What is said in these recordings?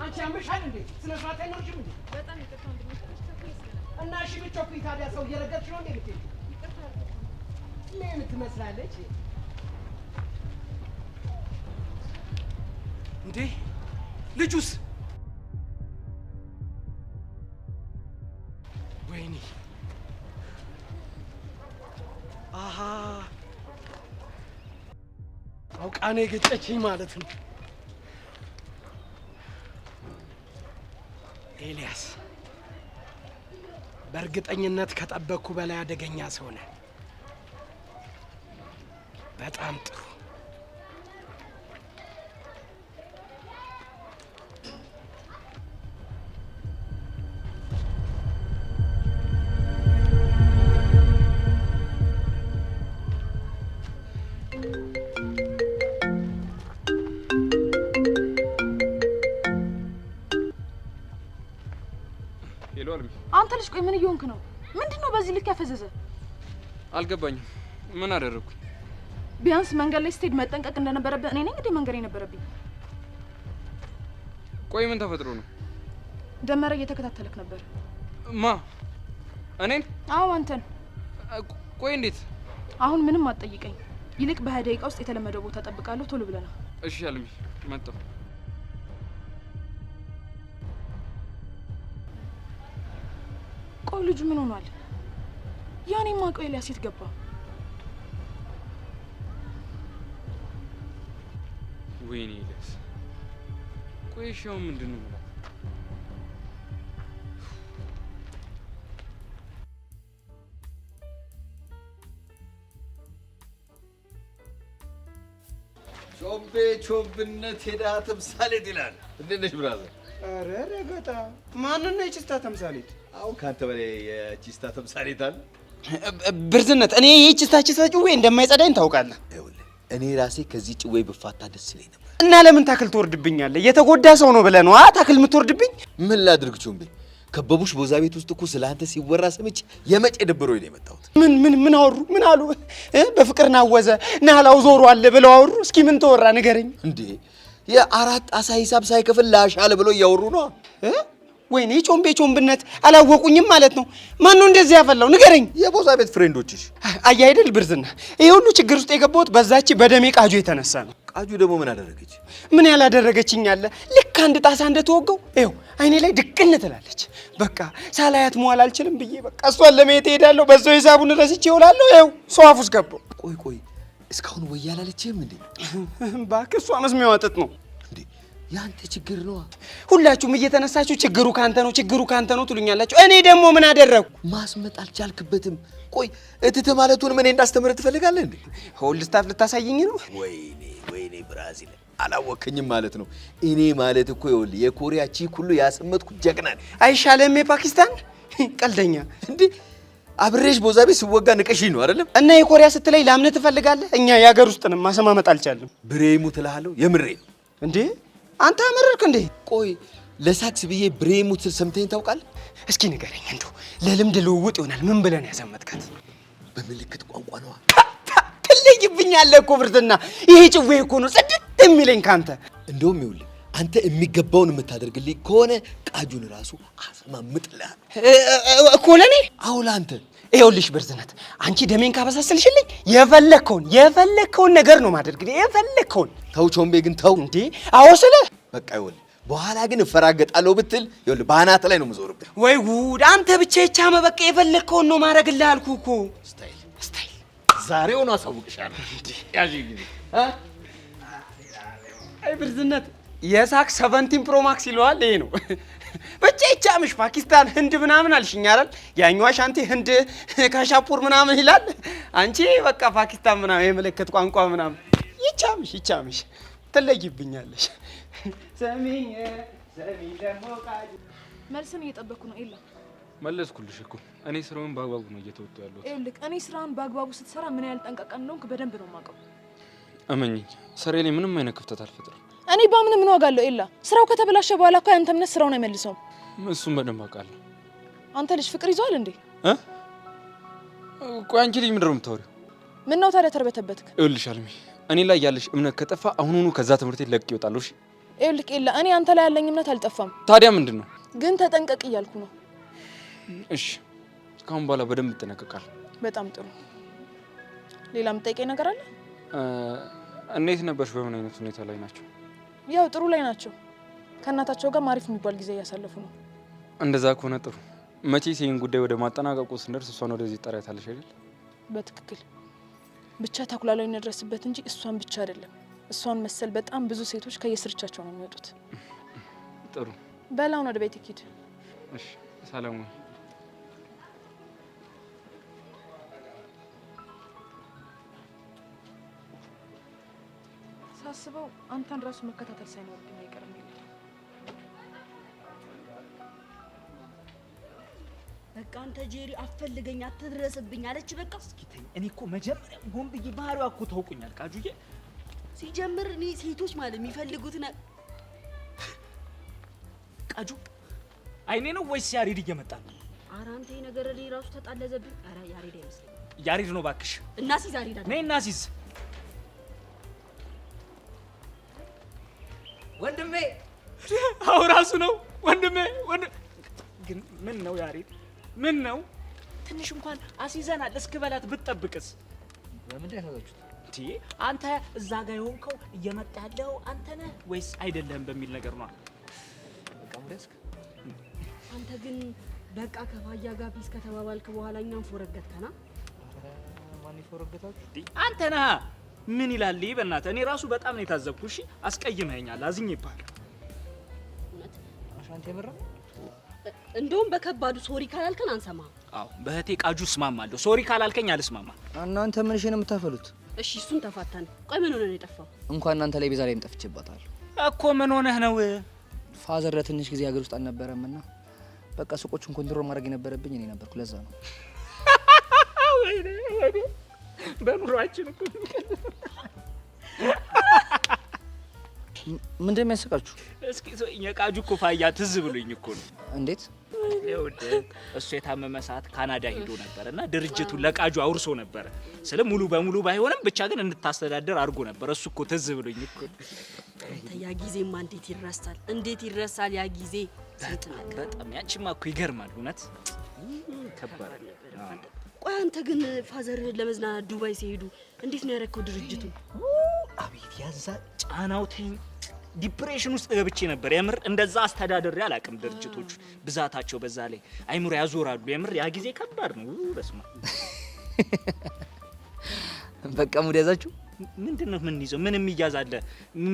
አንቺ ያምሻል እንዴ? ስለ ስርዓት አይኖርሽም እንዴ? በጣም ይቅርታ ወንድሜ ተኩይ ስለነበር እና እሺ ብትቸኩይ ታዲያ ሰው እየረገጥሽ ነው እንዴ የምትሄጂው? ይቅርታ ምን ትመስላለች እንዴ? ልጁስ? ወይኔ አሃ አውቃ ነው የገጨችኝ ማለት ነው። ኤልያስ በእርግጠኝነት ከጠበቅኩ በላይ አደገኛ ሰው ነህ። በጣም ጥሩ። አንተ ልጅ ቆይ ምን እየሆንክ ነው? ምንድነው በዚህ ልክ ያፈዘዘ? አልገባኝም። ምን አደረኩ? ቢያንስ መንገድ ላይ ስትሄድ መጠንቀቅ እንደነበረብህ እኔ ነኝ እንዴ መንገር የነበረብኝ? ቆይ ምን ተፈጥሮ ነው? ደመረ እየተከታተለክ ነበር። ማ? እኔን? አዎ አንተን። ቆይ እንዴት? አሁን ምንም አትጠይቀኝ። ይልቅ በ20 ደቂቃ ውስጥ የተለመደው ቦታ ጠብቃለሁ። ቶሎ ብለና። እሺ አልሚ፣ መጣሁ። ቆይ ልጁ ምን ሆኗል? ያኔ ማቀው ኤልያስ የት ገባ? ወይኔ ኤልያስ። ቆይ ሻው ምንድነው ማለት? ቾምቤ ቾምብነት ሄዳ ተምሳሌት ይላል። እንዴት ነሽ ብራዘር? አረ ረገጣ ማንን ነው የቺስታ ተምሳሌት? አው ካንተ በላይ የቺስታ ተምሳሌት አለ? ብርዝነት እኔ የቺስታ ጭዌ እንደማይጸዳኝ ታውቃለህ። ይኸውልህ እኔ ራሴ ከዚህ ጭዌ ብፋታ ደስ ይለኝ ነበር። እና ለምን ታክል ትወርድብኛለህ? የተጎዳ ሰው ነው ብለህ ነው ታክል የምትወርድብኝ? ምን ላድርግ ቾምቤ? ከበቡሽ ቦዛ ቤት ውስጥ እኮ ስለአንተ ሲወራ ሰምቼ የመጨ ደብሮኝ ነው የመጣሁት። ምን አወሩ? ምን አሉ? በፍቅር ናወዘ ናላው ዞሩ አለ ብለው አወሩ። እስኪ ምን ተወራ ንገረኝ። እንዴ የአራት አሳ ሂሳብ ሳይከፍል ላሻለ ብሎ እያወሩ ነው። ወይኔ ቾምብነት አላወቁኝም ማለት ነው። ማን ነው እንደዚህ ያፈላው ንገረኝ። የቦዛ ቤት ፍሬንዶችሽ አያ አይደል ብርዝና፣ ይሄ ሁሉ ችግር ውስጥ የገባሁት በዛች በደሜ ቃጁ የተነሳ ነው። ቃጁ ደግሞ ምን አደረገች? ምን ያላደረገችኝ አለ? ልክ አንድ ጣሳ እንደተወገው ይኸው አይኔ ላይ ድቅን ትላለች። በቃ ሳላያት መዋል አልችልም ብዬ በቃ እሷን ለማየት እሄዳለሁ። በዛው ሂሳቡን ረስቼ እውላለሁ። ይኸው ሰው አፍ ውስጥ ገባሁ። ቆይ እስካሁን ወይ ያላለችህም እንዴ? እባክህ እሷ መስሚያዋ ጥጥ ነው እንዴ? ያንተ ችግር ነው። ሁላችሁም እየተነሳችሁ ችግሩ ካንተ ነው ትሉኛላችሁ። እኔ ደግሞ ምን አደረኩ? ማስመጥ አልቻልክበትም። ቆይ እትት ማለቱን ምን እንዳስተምር ትፈልጋለህ እንዴ? ሆል ስታፍ ልታሳየኝ ነው? ወይኔ ብራዚል አላወከኝም ማለት ነው። እኔ ማለት እኮ ይኸውልህ የኮሪያ ቺክ ሁሉ ያሰመጥኩ ጀግና ነኝ። አይሻለም የፓኪስታን ቀልደኛ እንዴ? አብሬሽ ቦዛ ቤት ስወጋ ንቀሽኝ ነው አይደለም? እና የኮሪያ ስትለይ ላምነ ትፈልጋለህ? እኛ የሀገር ውስጥ ነው ማሰማመጥ አልቻለም። ብሬሙ ትልሃለሁ። የምሬ ነው እንዴ? አንተ አመረርክ እንዴ? ቆይ ለሳክስ ብዬ ብሬሙ ትል ሰምተኝ ታውቃለህ? እስኪ ንገረኝ እንደው ለልምድ ልውውጥ ይሆናል። ምን ብለን ያሰመጥካት? በምልክት ቋንቋ ነው። ትለይብኛለህ እኮ ብርትና፣ ይሄ ጭዌ እኮ ነው ጽድት የሚለኝ ካንተ። እንደውም ይኸውልህ አንተ የሚገባውን የምታደርግልኝ ከሆነ ቃጁን ራሱ አስማምጥልሃል እኮ ለኔ። አዎ ለአንተ። ይኸውልሽ ብርዝነት፣ አንቺ ደሜን ካበሳሰልሽልኝ የፈለግከውን ነገር ነው ማደርግልኝ። የፈለግከውን ተው ቾምቤ ግን ተው እንዴ። አዎ ስለ በቃ ይኸውልህ በኋላ ግን እፈራገጣለሁ ብትል ይኸውልህ በአናትህ ላይ ነው የምዞርብህ። ወይ ጉድ! አንተ ብቻ ይቻመ በቃ የፈለግከውን ነው ማድረግልህ አልኩህ እኮ። ስታይል ዛሬውን አሳውቅሻለሁ። ያዢ ጊዜ አይ ብርዝነት የሳክ 17 ፕሮ ማክስ ይለዋል። ይሄ ነው ብቻ ይቻምሽ። ፓኪስታን ህንድ ምናምን አልሽኝ አይደል? ያኛው አሻንቲ ህንድ ካሻፑር ምናምን ይላል። አንቺ በቃ ፓኪስታን ምናምን የምልክት ቋንቋ ምናምን ይቻምሽ ትለይብኛለሽ። ሰሚኝ ደግሞ ቃል መልስን እየጠበኩ ነው። ኤላ መለስኩልሽ እኮ እኔ ስራውን በአግባቡ ነው እየተወጡ ያለሁት። ይኸውልህ እኔ ስራውን በአግባቡ ስትሰራ ምን ያህል ጠንቃቃ እንደሆንክ በደንብ ነው የማውቀው። እመኚኝ፣ ስራዬ ላይ ምንም አይነት ክፍተት አልፈጥርም። እኔ ባምን ምን ዋጋ አለው? ኤላ ስራው ከተበላሸ በኋላ እኮ ያንተ እምነት ስራውን አይመልሰውም። እሱም በደንብ አውቃለሁ። አንተ ልጅ ፍቅር ይዟል እንዴ? ቆይ አንቺ ልጅ ምንድን ነው የምታወሪው? ምን ነው ታዲያ ተርበተበትክ? ይኸውልሽ አልሚ፣ እኔ ላይ ያለሽ እምነት ከጠፋ አሁኑኑ ከዛ ትምህርት ቤት ለቅቄ እወጣለሁ። እሺ ይልቅ ኤላ እኔ አንተ ላይ ያለኝ እምነት አልጠፋም። ታዲያ ምንድነው? ግን ተጠንቀቅ እያልኩ ነው። እሺ ካሁን በኋላ በደንብ እጠነቀቃለሁ። በጣም ጥሩ። ሌላ የምጠይቀኝ ነገር አለ? እንዴት ነበርሽ? በምን አይነት ሁኔታ ላይ ናቸው? ያው ጥሩ ላይ ናቸው። ከእናታቸው ጋር ማሪፍ የሚባል ጊዜ እያሳለፉ ነው። እንደዛ ከሆነ ጥሩ። መቼስ ይህን ጉዳይ ወደ ማጠናቀቁ ስንደርስ እሷን ወደዚህ ጠራታለሽ አይደል? በትክክል። ብቻ ተኩላ ላይ እንድረስበት እንጂ እሷን ብቻ አይደለም። እሷን መሰል በጣም ብዙ ሴቶች ከየስርቻቸው ነው የሚወጡት። ጥሩ። በላውን ወደ ቤት ሂድ። እሺ ሰላም። ሳስበው አንተን ራሱ መከታተል ሳይኖርብኝ አይቀርም። በቃ አንተ ጄሪ አፈልገኝ አትድረስብኝ አለች። በቃ እስኪ ተኝ። እኔ እኮ መጀመሪያ ሆን ብዬ ባህሪዋ እኮ ታውቁኛል ቃጁዬ። ሲጀምር እኔ ሴቶች ማለት የሚፈልጉት ቃጁ አይኔ ነው ወይስ ያሬድ እየመጣ ነው? ኧረ አንተ ነገር እኔ ራሱ ተጣለዘብኝ። ኧረ ያሬድ አይመስለኝም። ያሬድ ነው ባክሽ። እናሲዝ ያሬድ ነይ እናሲዝ። ወንድሜ አው ራሱ ነው ወንድሜ። ግን ምን ነው ያሬድ ምን ነው? ትንሽ እንኳን አሲዘናል። እስክበላት ብትጠብቅስ? በምን ያሳዛችሁት? እንዴ አንተ እዛ ጋር የሆንከው እየመጣ ያለው አንተ ነህ ወይስ አይደለም በሚል ነገር ነው። በቃ ሙደስክ አንተ ግን በቃ ከፋያ ጋር ፒስ ከተባባልክ በኋላ እኛም ፎረገጥከና። ማን ይፎረገታችሁ? አንተ ነህ። ምን ይላል ይሄ? በእናትህ እኔ ራሱ በጣም ነው የታዘብኩ። እሺ አስቀይመኛል፣ አዝኜብሃል። እውነት አሻንቴ ምራ እንደውም በከባዱ ሶሪ ካላልከን አንሰማ። አዎ በእህቴ ቃጁ እስማማለሁ። ሶሪ ካላልከኝ አልስማማ። እናንተ ምን እሺ ነው የምታፈሉት? እሺ እሱን ተፋታን። ቆይ ምን ሆነ ነው የጠፋው? እንኳን እናንተ ላይ ቤዛ ላይ ጠፍቼባታል እኮ። ምን ሆነህ ነው? ፋዘር ለትንሽ ጊዜ ሀገር ውስጥ አልነበረምና በቃ ሱቆቹን ኮንትሮል ማድረግ የነበረብኝ እኔ ነበርኩ። ለዛ ነው። ወይኔ ወይኔ በኑሯችን እኮ ምንድን ነው የሚያስቃችሁ? እስኪ የቃጁ እኮ ፋያ ትዝ ብሎኝ እኮ ነው። እንዴት? ይኸውልህ እሱ የታመመ ሰዓት ካናዳ ሄዶ ነበር እና ድርጅቱን ለቃጁ አውርሶ ነበር። ስለ ሙሉ በሙሉ ባይሆንም ብቻ ግን እንድታስተዳደር አድርጎ ነበር። እሱ እኮ ትዝ ብሎኝ እኮ። አንተ ያ ጊዜማ እንዴት ይረሳል? እንዴት ይረሳል ያ ጊዜ? በጣም ያንቺማ እኮ ይገርማል። እውነት ከባድ። ቆይ አንተ ግን ፋዘርህን ለመዝናናት ዱባይ ሲሄዱ እንዴት ነው ያረከው ድርጅቱ? አቤት ያዛ ጫናው ተኝ። ዲፕሬሽን ውስጥ ገብቼ ነበር። የምር እንደዛ አስተዳደር ያላቅም ድርጅቶች ብዛታቸው በዛ ላይ አይምሮ ያዞራሉ። የምር ያ ጊዜ ከባድ ነው። በስማ በቃ ሙድ ያዛችሁ። ምንድነው ምን ይዘው ምን የሚያዛለ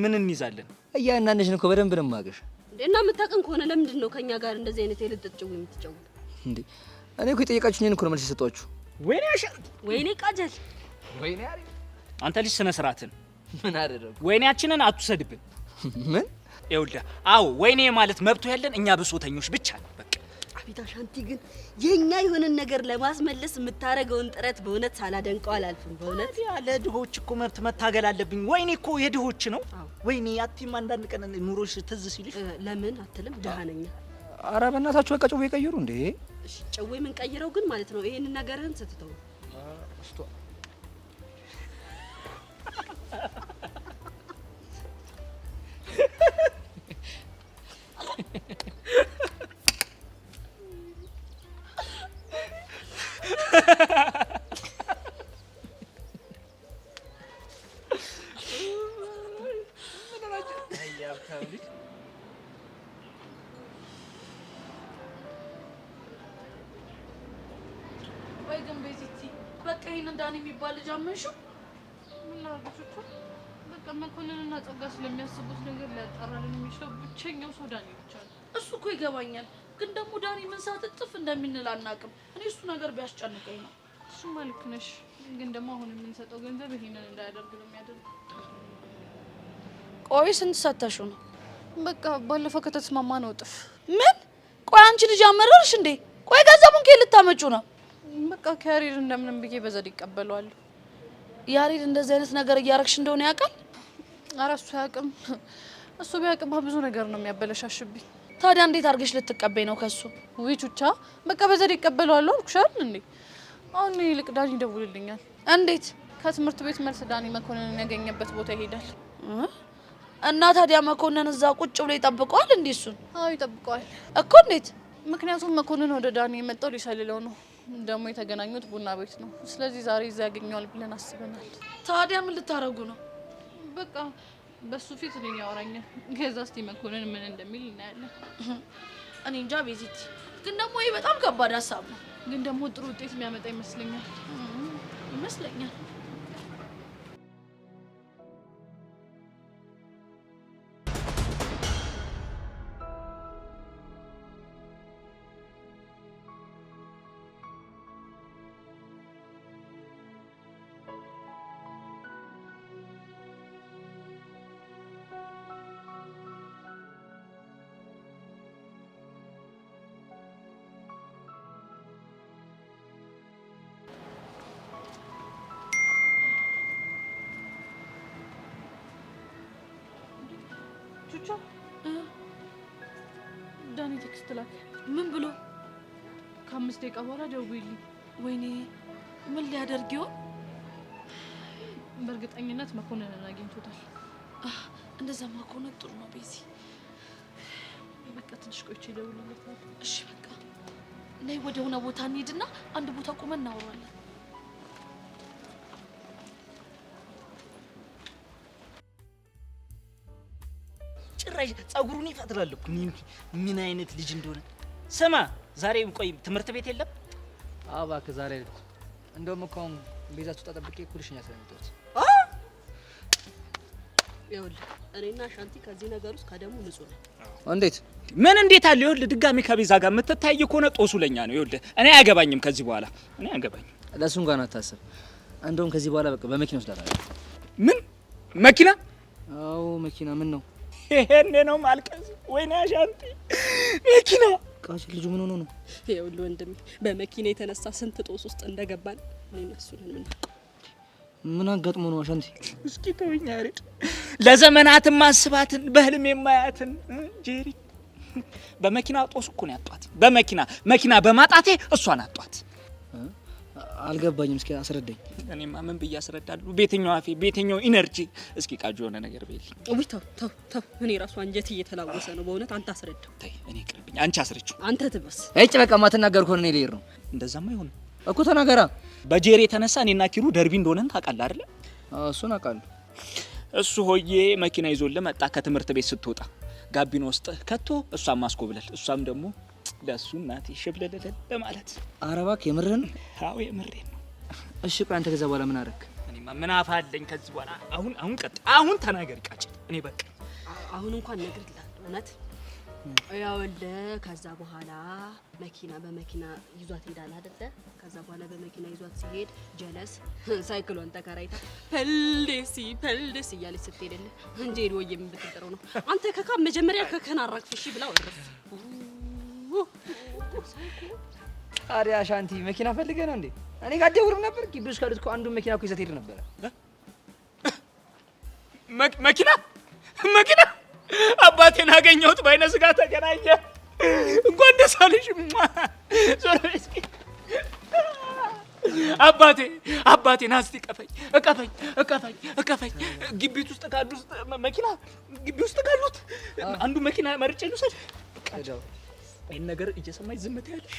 ምን እንይዛለን? እያንዳንድሽን እኮ በደንብ ነው የማውቅሽ። እና የምታውቅን ከሆነ ለምንድን ነው ከኛ ጋር እንደዚህ አይነት የልጥጥ ጭው የምትጫወት? እንዴ እኔ እኮ የጠየቃችሁኝን እኮ ነው መልስ የሰጧችሁ። ወይኔ አሻንት፣ ወይኔ ቃጀል፣ ወይኔ አሪ። አንተ ልጅ ስነ ስርዓትን ምን አደረኩ? ወይኔያችንን አትሰድብን። ምን? ይኸውልህ አዎ ወይኔ ማለት መብቱ ያለን እኛ ብሶተኞች ብቻ ነው። በቃ አቤት አሻንቲ ግን የኛ የሆነን ነገር ለማስመለስ የምታረገውን ጥረት በእውነት ሳላደንቀው አላልፍም። በእውነት ያለ ድሆች እኮ መብት መታገል አለብኝ። ወይኔ እኮ የድሆች ነው። ወይኔ አትይም አንዳንድ ቀን ኑሮሽ ትዝ ሲልሽ ለምን አትልም? ደሃ ነኝ። ኧረ በእናታችሁ በቃ ጨው ይቀይሩ እንዴ። እሺ ጨው ምን ቀይረው ግን ማለት ነው ይሄንን ነገርህን ስትተው ወይ ግን ቤዚቲ በቃ ይሄን ዳኒ የሚባል ልጅ አመንሽው? ምን ላድርግሽ እኮ በቃ መኮንንና ጸጋ ስለሚያስቡት ነገር ሊያጣራልን የሚችለው ብቸኛው ሰው ዳኒ ብቻ ነው። እሱ እኮ ይገባኛል፣ ግን ደግሞ ዳኒ ምን ሰዓት እጥፍ እንደሚንል አናውቅም። እኔ እሱ ነገር ቢያስጨንቀኝ ነው። እሱማ ልክ ነሽ፣ ግን ደግሞ አሁን የምንሰጠው ገንዘብ ይሄንን እንዳያደርግ ነው የሚያደርገው። ቆይ ስንት ሰተሽው ነው? በቃ ባለፈው ከተስማማ ነው እጥፍ። ምን? ቆይ አንቺ ልጅ አመረርሽ እንዴ? ቆይ ገንዘቡን ከየት ልታመጩ ነው? በቃ ከያሬድ እንደምንም ብዬ በዘዴ ይቀበለዋለሁ። ያሬድ እንደዚህ አይነት ነገር እያረግሽ እንደሆነ ያውቃል? ኧረ እሱ አያውቅም። እሱ ቢያውቅማ ብዙ ነገር ነው የሚያበለሻሽብኝ። ታዲያ እንዴት አድርገሽ ልትቀበይ ነው ከሱ? ውይ ቹቻ በቃ በዘዴ ይቀበለዋለሁ አልኩሽ አይደል እንዴ? አሁን ይልቅ ዳኒ ይደውልልኛል። እንዴት? ከትምህርት ቤት መልስ ዳኒ መኮንንን ያገኘበት ቦታ ይሄዳል። እና ታዲያ መኮንን እዛ ቁጭ ብሎ ይጠብቀዋል እንዴ እሱን? አዎ ይጠብቀዋል እኮ። እንዴት? ምክንያቱም መኮንን ወደ ዳኒ የመጣው ሊሰልለው ነው። ደግሞ የተገናኙት ቡና ቤት ነው። ስለዚህ ዛሬ እዛ ያገኘዋል ብለን አስበናል። ታዲያ ምን ልታረጉ ነው? በቃ በሱ ፊት እኔን ያወራኛል። ከዛ እስቲ መኮንን ምን እንደሚል እናያለን። እኔ እንጃ ቤዚቲ፣ ግን ደግሞ ይሄ በጣም ከባድ ሀሳብ ነው። ግን ደግሞ ጥሩ ውጤት የሚያመጣ ይመስለኛል። ይመስለኛል። ቹቹ ዳኒ ቴክስት ላከ። ምን ብሎ? ከ5 ደቂቃ በኋላ ደውይልኝ። ወይኔ ምን ሊያደርግ ይሆን? በእርግጠኝነት መኮንንን አግኝቶታል። እንደዛማ ከሆነ ጥሩ ነው ቤዚ። በቃ ትንሽ ቆይቼ እደውልለታለሁ። እሺ በቃ ነይ፣ ወደ ሆነ ቦታ እንሂድና አንድ ቦታ ቆመን እናወራለን። ጭራሽ ጸጉሩን ይፈጥራል እኮ ምን አይነት ልጅ እንደሆነ። ስማ ዛሬ ቆይ ትምህርት ቤት የለም? አዎ እባክህ ዛሬ እንደውም እኮ አሁን ቤዛ ትወጣ ጠብቄ ኩልሽኛ ስለምትወጣ ይኸውልህ እኔና ሻንቲ ከዚህ ነገር ውስጥ ከደሙ ንጹህ ነን። እንዴት? ምን እንዴት አለ? ይኸውልህ ድጋሚ ከቤዛ ጋር የምትታይ ከሆነ ጦሱ ለኛ ነው። ይኸውልህ እኔ አያገባኝም ከዚህ በኋላ እኔ አያገባኝም። ለሱ እንኳን አታስብ። እንደውም ከዚህ በኋላ በቃ በመኪና ወስዳታለሁ። ምን መኪና? አዎ መኪና። ምን ነው ይሄኔ ነው ማልቀስ? ወይኔ ሻንቲ መኪና ቃሽ ልጁ ምን ሆኖ ነው? ይኸውልህ ወንድሜ በመኪና የተነሳ ስንት ጦስ ውስጥ እንደገባን እኔና እሱ ነን የምናውቀው። ምን አጋጥሞ ነው ሻንቲ? እስኪ ተውኝ አይደል? ለዘመናት ማስባትን በህልም የማያትን ጄሪ በመኪና ጦስ እኮ ነው ያጧት። መኪና በማጣቴ እሷን አጧት። አልገባኝም። እስኪ አስረዳኝ። እኔማ ምን ብዬ አስረዳለሁ? ቤተኛው አፌ ቤተኛው ኢነርጂ። እስኪ ቃጁ የሆነ ነገር በይልኝ። ውይ ተው። እኔ ራሱ አንጀት እየተላወሰ ነው በእውነት። አንተ አስረዳው። ተይ እኔ ቅርብኝ። አንቺ አስረችው። አንተ ትበስ። እጭ በቃ ማትናገር ከሆነ እኔ ልሄድ ነው። እንደዛማ ይሁን እኮ ተናገራ። በጄሪ የተነሳ እኔና ኪሩ ደርቢ እንደሆነን ታውቃለህ አይደል? እሱን አውቃለሁ። እሱ ሆዬ መኪና ይዞልህ መጣ። ከትምህርት ቤት ስትወጣ ጋቢና ውስጥ ከቶ እሷም ማስኮብለል፣ እሷም ደግሞ ለሱ እናቴ ሽብለለለ ለማለት። ኧረ እባክህ የምርህን? አዎ የምሬን ነው። እሺ ቆይ አንተ ከዛ በኋላ ምን አደረክ? እኔማ ምን አፋለኝ ከዚህ በኋላ። አሁን ተናገር ቃጭል። እኔ በቃ አሁን እንኳን ነግሬልሃለሁ እውነት። ይኸውልህ ከዛ በኋላ መኪና በመኪና ይዟት ሄዳል አይደለ? ከዛ በኋላ በመኪና ይዟት ሲሄድ ጀለስ ሳይክሏን ተከራይታ ፐልዴሲ እያለች ስትሄድልህ እንጂ ወይ የምትጠረው ነው። አንተ ከካ መጀመሪያ ከከን አራግፍ እሺ ብላ ወረፍ። ታዲያ ሻንቲ መኪና ፈልገህ ነው እንዴ? እኔ ጋር ደውልም ነበር። ግቢ ውስጥ ካሉት እኮ አንዱን መኪና እኮ ይዘት ሄድ ነበር። መኪና አባቴን አገኘሁት። በአይነ ስጋ ተገናኘ። እንኳን ደስ አለሽ። ዞር እስኪ አባቴ ና እስቲ እቀፈኝ። ግቢ ውስጥ ካሉት አንዱ መኪና መርጬ ልውሰድ። ይሄን ነገር እየሰማኝ ዝም ትያለሽ?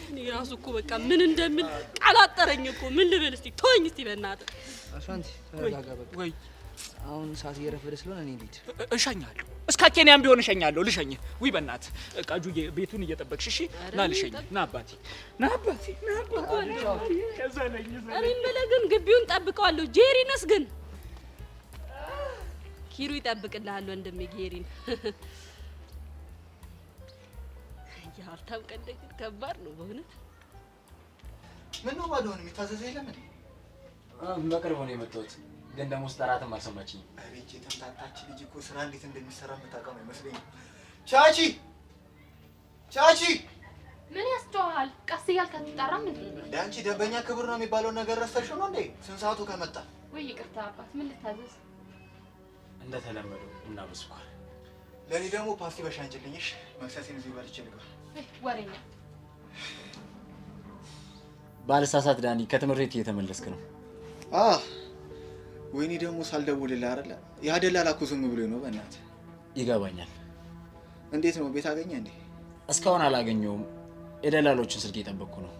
እኔ ራሱ እኮ በቃ ምን እንደምን ቃላጠረኝ እኮ። ምን ልበል እስቲ ተወኝ እስቲ በእናትህ። ሻንቲ ተረጋጋ በቃ። ወይ አሁን ሰዓት እየረፈደ ስለሆነ እኔ ልሂድ። እሸኛለሁ። እስከ ኬንያም ቢሆን እሸኛለሁ። ልሸኝህ። ውይ በእናትህ ቃጁዬ ቤቱን እየጠበቅሽ እሺ? ና ልሸኝህ። ና አባቴ። ከዛ ነኝ። እኔ የምልህ ግን ግቢውን ጠብቀዋለሁ። ጄሪንስ ግን ኪሩ ይጠብቅልሃል ወንድሜ ጄሪን። የሀብታም ቀንደ ግን ከባድ ነው በእውነት። ምን ነው ባዶን የሚታዘዝ የለም እንዴ? በቅርቡ ነው የመጣሁት፣ ግን ደግሞ ስጠራትም አልሰማችኝም። አቤት የተምታታች ልጅ እኮ ስራ እንዴት እንደሚሰራ የምታውቀው አይመስለኝም። ቻቺ ምን ያስጨዋል? ቀስ እያልክ አትጠራም እንዴ? አንቺ ደንበኛ ክብር ነው የሚባለው ነገር ረስተሽው ነው እንዴ? ስንት ሰዓቱ ከመጣ? ወይ ይቅርታ አባት፣ ምን ልታዘዝ? እንደተለመደው ቡና በስኳር። ለኔ ደግሞ ፓስቲ በሻንጭልኝሽ። መክሰሴን እዚህ በልቼ ልግባ። ወሬኛ ባልሳሳት ዳኒ ከትምህርት ቤት እየተመለስክ ነው? ወይኔ ደግሞ ሳልደውልልህ አይደለ? ያ ደላላ እኮ ዝም ብሎ ነው። በእናትህ ይገባኛል። እንዴት ነው ቤት አገኘህ እንዴ? እስካሁን አላገኘውም። የደላሎችን ስልክ እየጠበቅኩ ነው።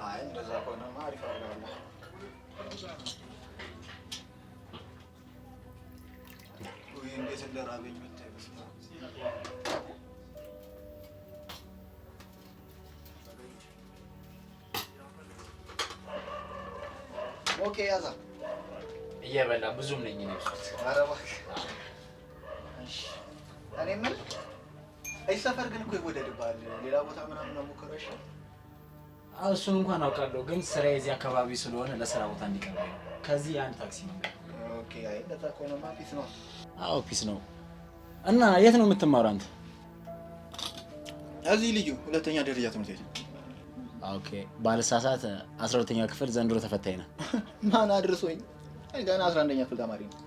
አይ እንደዛ ከሆነማ አሪፍ አድርገሃል። ወይ እንዴት እንደራበኝ ብታይ። በስመ አብ። ኦኬ ያዛ እየበላ ብዙም ነኝ ነው እሱት። ኧረ እባክህ። እሺ እኔ ምን አይ ሰፈር ግን እኮ ይወደድብሃል። ሌላ ቦታ ምናምን ነው ሙከራሽ? እሱን እንኳን አውቃለሁ፣ ግን ስራዬ እዚህ አካባቢ ስለሆነ ለስራ ቦታ እንዲቀርብ ነው። ከዚህ አንድ ታክሲ ነው። ኦኬ አይ እንደዛ ከሆነማ ፒስ ነው። አዎ ፒስ ነው። እና የት ነው የምትማረው አንተ? እዚህ ልዩ ሁለተኛ ደረጃ ትምህርት ቤት። ኦኬ ባለሳሳት 12ኛ ክፍል ዘንድሮ ተፈታኝ ነህ? ማን አድርሶኝ? ገና 11ኛ ክፍል ተማሪ ነው።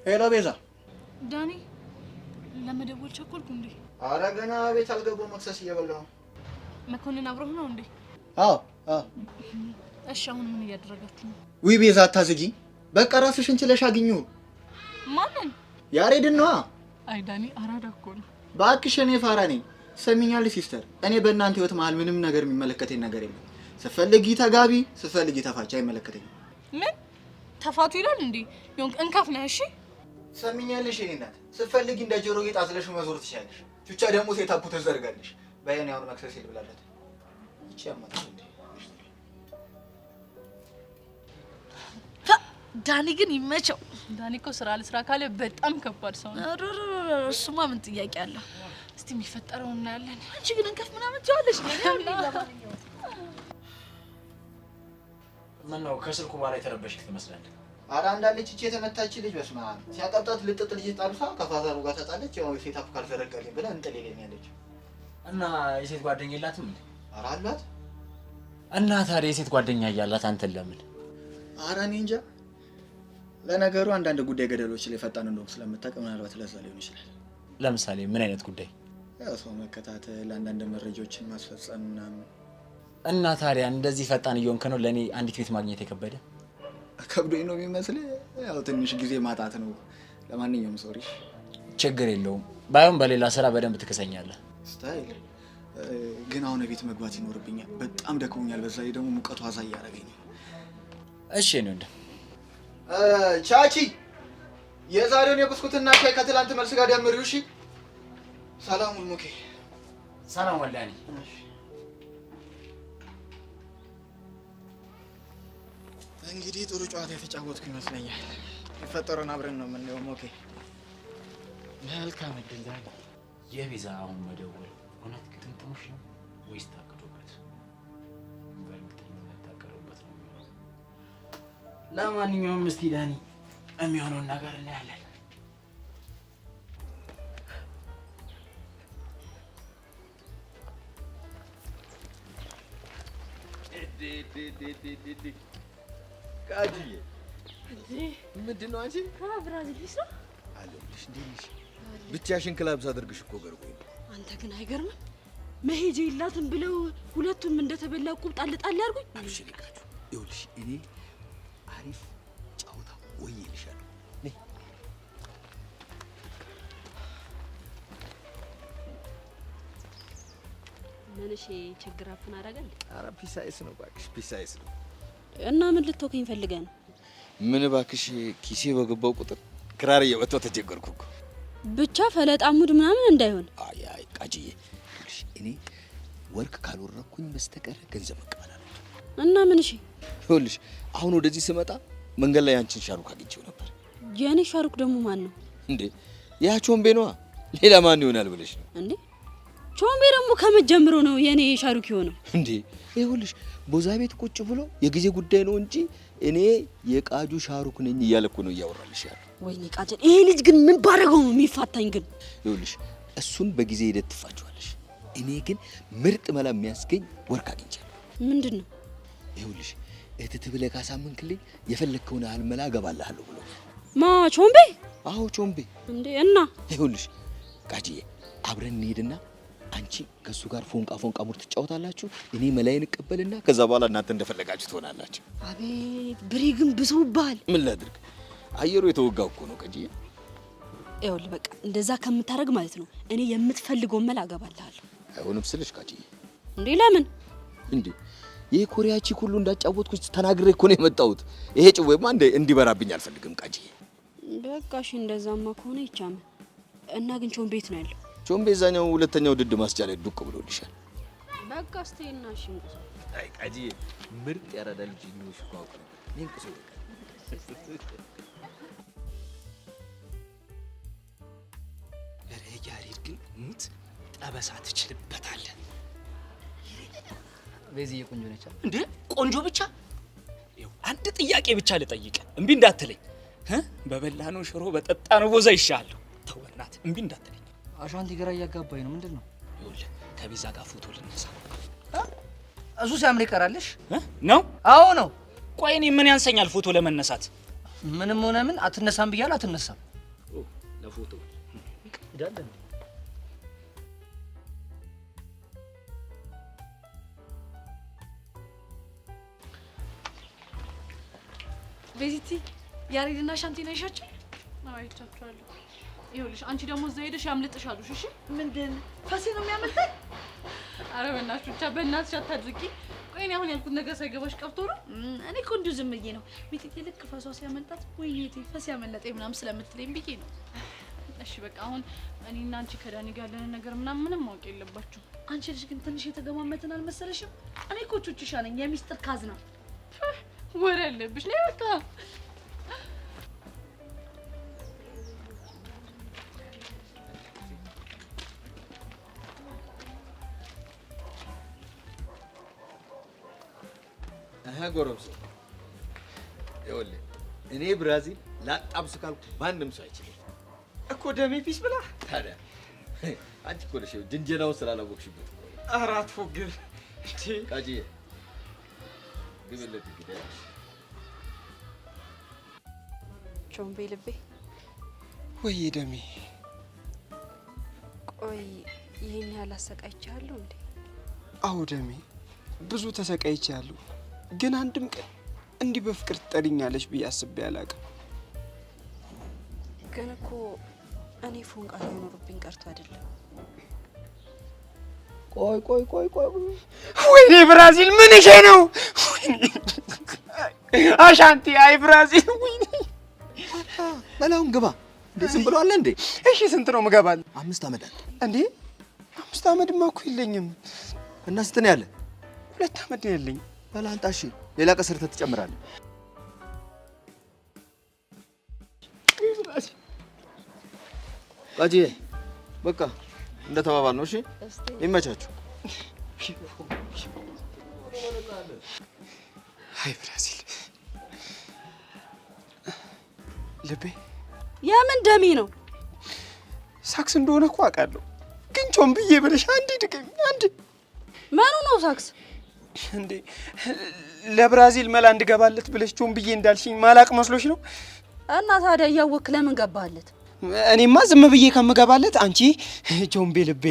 ሄሎ ቤዛ። ዳኒ ለመደወል ቸኮልኩ እንዴ? አረ ገና ቤት አልገባሁም። መክሰስ እየበላሁ ነው። መኮንን አብሮህ ነው እንዴ? አዎ አዎ። እሺ አሁን ምን እያደረጋችሁ ነው? ውይ ቤዛ አታዝጊ። በቃ ራስሽን ችለሽ አግኚው። ማንን? ያሬድን ነዋ። አይ ዳኒ አራዳ እኮ ነው። እባክሽ እኔ ፋራ ነኝ። ሰሚኛል ሲስተር፣ እኔ በእናንተ ህይወት መሀል ምንም ነገር የሚመለከተኝ ነገር የለም። ስትፈልጊ ተጋቢ፣ ስትፈልጊ ተፋቻ፣ አይመለከተኝም። ምን ተፋቱ ይላል እንዴ? ዮንክ እንካፍ ነህ። እሺ ሰሚኛለሽ? እኔ እናት ስትፈልጊ እንደ ጆሮ ጌጥ አዝለሽ መዞር ትችያለሽ። ቹቻ ደግሞ ሴታፑ ትዘርጋለሽ። በየኔ አሁን መክሰስ ይልብላለት ይቺ ያማታ እንዴ? ዳኒ ግን ይመቸው። ዳኒ እኮ ስራ ለስራ ካለ በጣም ከባድ ሰው ነው። እሱማ ምን ጥያቄ አለ? እስቲ የሚፈጠረው እናያለን። አንቺ ግን እንከፍ ምናምን ትይዋለሽ። ምን ነው ከስልኩ በኋላ የተረበሽክ ትመስላለህ። ኧረ አንዳለች እቺ የተመታች ልጅ በስመ አብ ሲያቀብጣት ልጥጥ ልጅ ጣልሳ ከፋዘሩ ጋር ተጣለች። ያው ሴታፑ ካልዘረጋልኝ ብላ እንጥል ይለኛለች። እና የሴት ጓደኛ የላትም እንዴ? ኧረ አሏት። እና ታዲያ የሴት ጓደኛ እያላት አንተን ለምን? ኧረ እኔ እንጃ። ለነገሩ አንዳንድ ጉዳይ ገደሎች ላይ ፈጣን እንደሆንኩ ስለምታውቅ ምናልባት ለዛ ሊሆን ይችላል። ለምሳሌ ምን አይነት ጉዳይ? ያው ሰው መከታተል፣ አንዳንድ መረጃዎችን ማስፈጸም ምናምን። እና ታዲያ እንደዚህ ፈጣን እየሆንክ ነው ለእኔ አንዲት ቤት ማግኘት የከበደ? ከብዶኝ ነው የሚመስል። ያው ትንሽ ጊዜ ማጣት ነው። ለማንኛውም ሶሪ። ችግር የለውም። ባይሆን በሌላ ስራ በደንብ ትከሰኛለህ። ስታይል ግን አሁን ቤት መግባት ይኖርብኛል። በጣም ደክሞኛል። በዛ ላይ ደግሞ ሙቀቱ አዛ እያደረገኝ ነው። እሺ ነው እንዴ? ቻቺ የዛሬውን የብስኩትና ሻይ ከትላንት መልስ ጋር ደምሪው። እሺ። ሰላም ሙሉኬ። ሰላም ወላኒ። እንግዲህ ጥሩ ጨዋታ የተጫወትኩ ይመስለኛል። የፈጠረውን አብረን ነው የምናየው። ኦኬ መልካም እድል ዳኒ። የቤዛ አሁን መደወል እውነት ግጥምጥሞሽ ነው ወይስ ታቅዶበት? በእርግጠኝነት ታቅዶበት ነው። ለማንኛውም እስቲ ዳኒ የሚሆነውን ነገር እናያለን። ቃጂዬ ምንድን ነው አንቺ? ብራዚል ሊስ ነው አለልሽ። እንዴት ነሽ? ብቻሽን ክላብ ሳደርግሽ እኮ ገርሞኝ ነው። አንተ ግን አይገርምም? መሄጃ የላትም ብለው ሁለቱም እንደተበላ ቁብ ጣል ጣል ያርጉኝ። አብሽሪ ቃጁ። ይኸውልሽ እኔ አሪፍ ጫውታ ወይልሻለሁ። ነይ ምን እሺ ችግር አፍን አደረገል? ኧረ ፒሳይስ ነው እባክሽ፣ ፒሳይስ ነው። እና ምን ልትወከኝ ፈልገህ ነው? ምን እባክሽ ኪሴ በገባው ቁጥር ክራር እየመታሁ ተቸገርኩ እኮ። ብቻ ፈለጣሙድ ምናምን እንዳይሆን። አይ አይ ቃጂዬ፣ እኔ ወርቅ ካልወረኩኝ በስተቀር ገንዘብ መቀበል አለብኝ። እና ምን እሺ? ይኸውልሽ አሁን ወደዚህ ስመጣ መንገድ ላይ አንቺን ሻሩክ አግኝቼው ነበር። የኔ ሻሩክ ደግሞ ማን ነው እንዴ? ያ ቾምቤ ነዋ። ሌላ ማን ይሆናል ብለሽ ነው እንዴ? ቾምቤ ደግሞ ከመጀመሩ ነው የኔ ሻሩክ የሆነው እንዴ? ይኸውልሽ ቦዛ ቤት ቁጭ ብሎ የጊዜ ጉዳይ ነው እንጂ እኔ የቃጁ ሻሩክ ነኝ እያለ እኮ ነው እያወራልሽ ያለው። ወይኔ ቃጀል፣ ይሄ ልጅ ግን ምን ባረገው ነው የሚፋታኝ? ግን ይኸውልሽ እሱን በጊዜ ሂደት ትፋችዋለሽ። እኔ ግን ምርጥ መላ የሚያስገኝ ወርቅ አግኝቻለሁ። ምንድን ነው? ይኸውልሽ እህት ብለህ ካሳመንክልኝ የፈለግከውን ያህል መላ እገባልሃለሁ ብሎ። ማ ቾምቤ? አዎ ቾምቤ። እንዴ እና ይኸውልሽ ቃጂዬ አብረን እንሄድና አንቺ ከሱ ጋር ፎንቃ ሙር ትጫወታላችሁ፣ እኔ መላይን እቀበልና ከዛ በኋላ እናንተ እንደፈለጋችሁ ትሆናላችሁ። አቤት ብሬ ግን ብሰውብሃል። ምን ላድርግ? አየሩ የተወጋው እኮ ነው ቃጂዬ። ይኸውልህ በቃ እንደዛ ከምታረግ ማለት ነው እኔ የምትፈልገው መላ አገባልሃለሁ። አይሆንም ስልሽ ቃጂዬ። እንዴ ለምን እንዴ? ይሄ ኮሪያቺ ሁሉ እንዳጫወትኩሽ ተናግሬ እኮ ነው የመጣሁት። ይሄ ጭዌማ እንዲበራብኝ አልፈልግም ቃጂዬ። በቃ እሺ እንደዛማ ከሆነ ይቻላል። እና ግን ቾምቤ ቤት ነው ያለው? ቾምቤ እዛኛው ሁለተኛው ድድ ማስጫ ላይ ዱቅ ብሎልሻል። በቃ እስቴና እሺ እንቁስ። አይ ቃጂዬ ምርጥ ያራዳ ልጅ ነው ሽቋቁ። እንቁስ ያሬድ ግን ሙት ጠበሳ ትችልበታለህ። ቤዚዬ ቆንጆ ነች እንዴ? ቆንጆ ብቻ? ይኸው አንድ ጥያቄ ብቻ ልጠይቅ፣ እምቢ እንዳትለኝ። በበላነው ሽሮ በጠጣነው ቦዛ ይሻለሁ። ተው በእናትህ እምቢ እንዳትለኝ። አሻንቲ ግራ እያጋባኝ ነው። ምንድን ነው? ይኸውልህ ከቤዛ ጋር ፎቶ ልነሳ። እሱ ሲያምር ይቀራልሽ ነው? አዎ ነው። ቆይ እኔ ምን ያንሰኛል ፎቶ ለመነሳት? ምንም ሆነ ምን አትነሳም ብያለሁ። አትነሳም ለፎቶ ሄዳለን። ቤዚቲ ያሬድና ሻንቲና ይሻቸው ነው አይቻቸዋለሁ። ይኸውልሽ አንቺ ደግሞ እዛ ሄደሽ ያምልጥሻሉሽ። እሺ ምንድን ፈሴ ነው የሚያመልጠኝ? አረ በእናትሽ ብቻ በእናትሽ አታድርቂ። ቆይ እኔ አሁን ያልኩት ነገር ሳይገባሽ ቀርቶ ነው? እኔ እኮ እንዲሁ ዝም ብዬ ነው። ቤቴ ልክ ፈሷ ሲያመልጣት ወይኔ ፈሴ ያመለጠኝ ምናምን ስለምትለኝ ብዬ ነው። እሺ በቃ አሁን እኔና አንቺ ከዳኒ ጋር ያለን ነገር ምንም ማወቅ የለባችሁ። አንቺ ልጅ ግን ትንሽ የተገማመትን አልመሰለሽም? እኔ እኮ ቹቹሻ ነኝ የሚስጥር ካዝና። ወሬ አለብሽ ነይ በቃ። ጎረምሳ ይኸውልህ እኔ ብራዚል ላጣብስ ካልኩ ማንም ሰው አይችልም እኮ ደሜ ፒስ ብላ። ታዲያ አንቺ እኮ ነሽ ጅንጀናውን ስላላወቅሽበት። አራት ፎግል እንዴ ቃጂዬ ግብለት እንግዲህ ቾምቤ ልቤ ወይ ደሜ። ቆይ ይሄን ያህል አሰቃይቻለሁ እንዴ? አዎ ደሜ ብዙ ተሰቃይቻለሁ፣ ግን አንድም ቀን እንዲህ በፍቅር ትጠሪኛለሽ ብዬ አስቤ አላውቅም። ግን እኮ እኔ ፎንቃ ሊኖርብኝ ቀርቶ አይደለም። ቆይ ወይኔ ብራዚል ምን ይሄ ነው? አሻንቲ አይ ብራዚል ወይኔ በላውን ግባ። እንዴ ዝም ብሎ አለ እንዴ? እሺ ስንት ነው ምገባል? 5 ዓመት እንዴ 5 ዓመትማ እኮ የለኝም። እና ስንት ነው ያለ? 2 ዓመት ነው ያለኝ። በላንጣ እሺ ሌላ ቀስር ትጨምራለህ። ቃጂዬ በቃ እንደተባባል ነው። እሺ ይመቻችሁ። አይ ብራዚል ልቤ የምን ደሜ ነው? ሳክስ እንደሆነ እኮ አውቃለሁ፣ ግን ቾምብዬ ብለሽ አንዴ ድገሚ። አንዴ ምኑ ነው ሳክስ? እንዴ ለብራዚል መላ እንድገባለት ብለሽ ቾምብዬ እንዳልሽኝ ማላቅ መስሎሽ ነው? እና ታዲያ እያወክ ለምን ገባለት? እኔማ ዝም ብዬ ከምገባለት አንቺ ቾምቤ ልቤ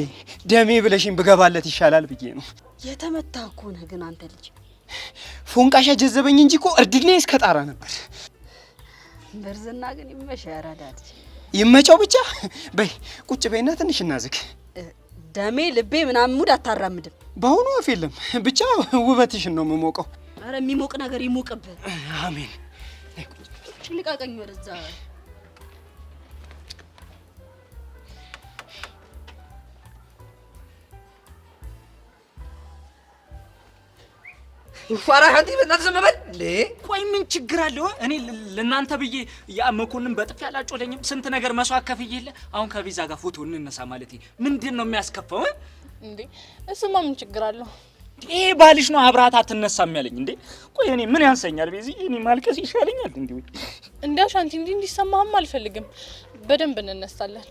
ደሜ ብለሽኝ ብገባለት ይሻላል ብዬ ነው። የተመታ እኮ ነህ ግን አንተ ልጅ። ፎንቃሻ ጀዘበኝ እንጂ እኮ እርድኔ እስከ ጣራ ነበር። በርዝና ግን ይመሽ ያራዳል። ይመቸው ብቻ። በይ ቁጭ በይና ትንሽ እናዝግ። ደሜ ልቤ ምናምን ሙድ አታራምድም። በአሁኑ አፍ የለም ብቻ ውበትሽን ነው የምሞቀው። አረ የሚሞቅ ነገር ይሞቅብህ። አሜን። ልቃቀኝ ወደዛ። ፋራሃንቲ በእናትህ ዝም በል እንዴ! ቆይ ምን ችግር አለው? እኔ ለእናንተ ብዬ ያ መኮንን በጥፊ አላጮለኝም። ስንት ነገር መስዋዕት ከፍዬለ አሁን ከቤዛ ጋር ፎቶ እንነሳ ማለት ምንድን ነው የሚያስከፋው እንዴ? እሱማ ምን ችግር አለው? ይሄ ባልሽ ነው አብራት አትነሳም ያለኝ እንዴ? ቆይ እኔ ምን ያንሰኛል? ቤዚ እኔ ማልቀስ ይሻለኛል እንዴ? እንዲያው ሻንቲ እንዲሰማህም አልፈልግም። በደንብ እንነሳለን።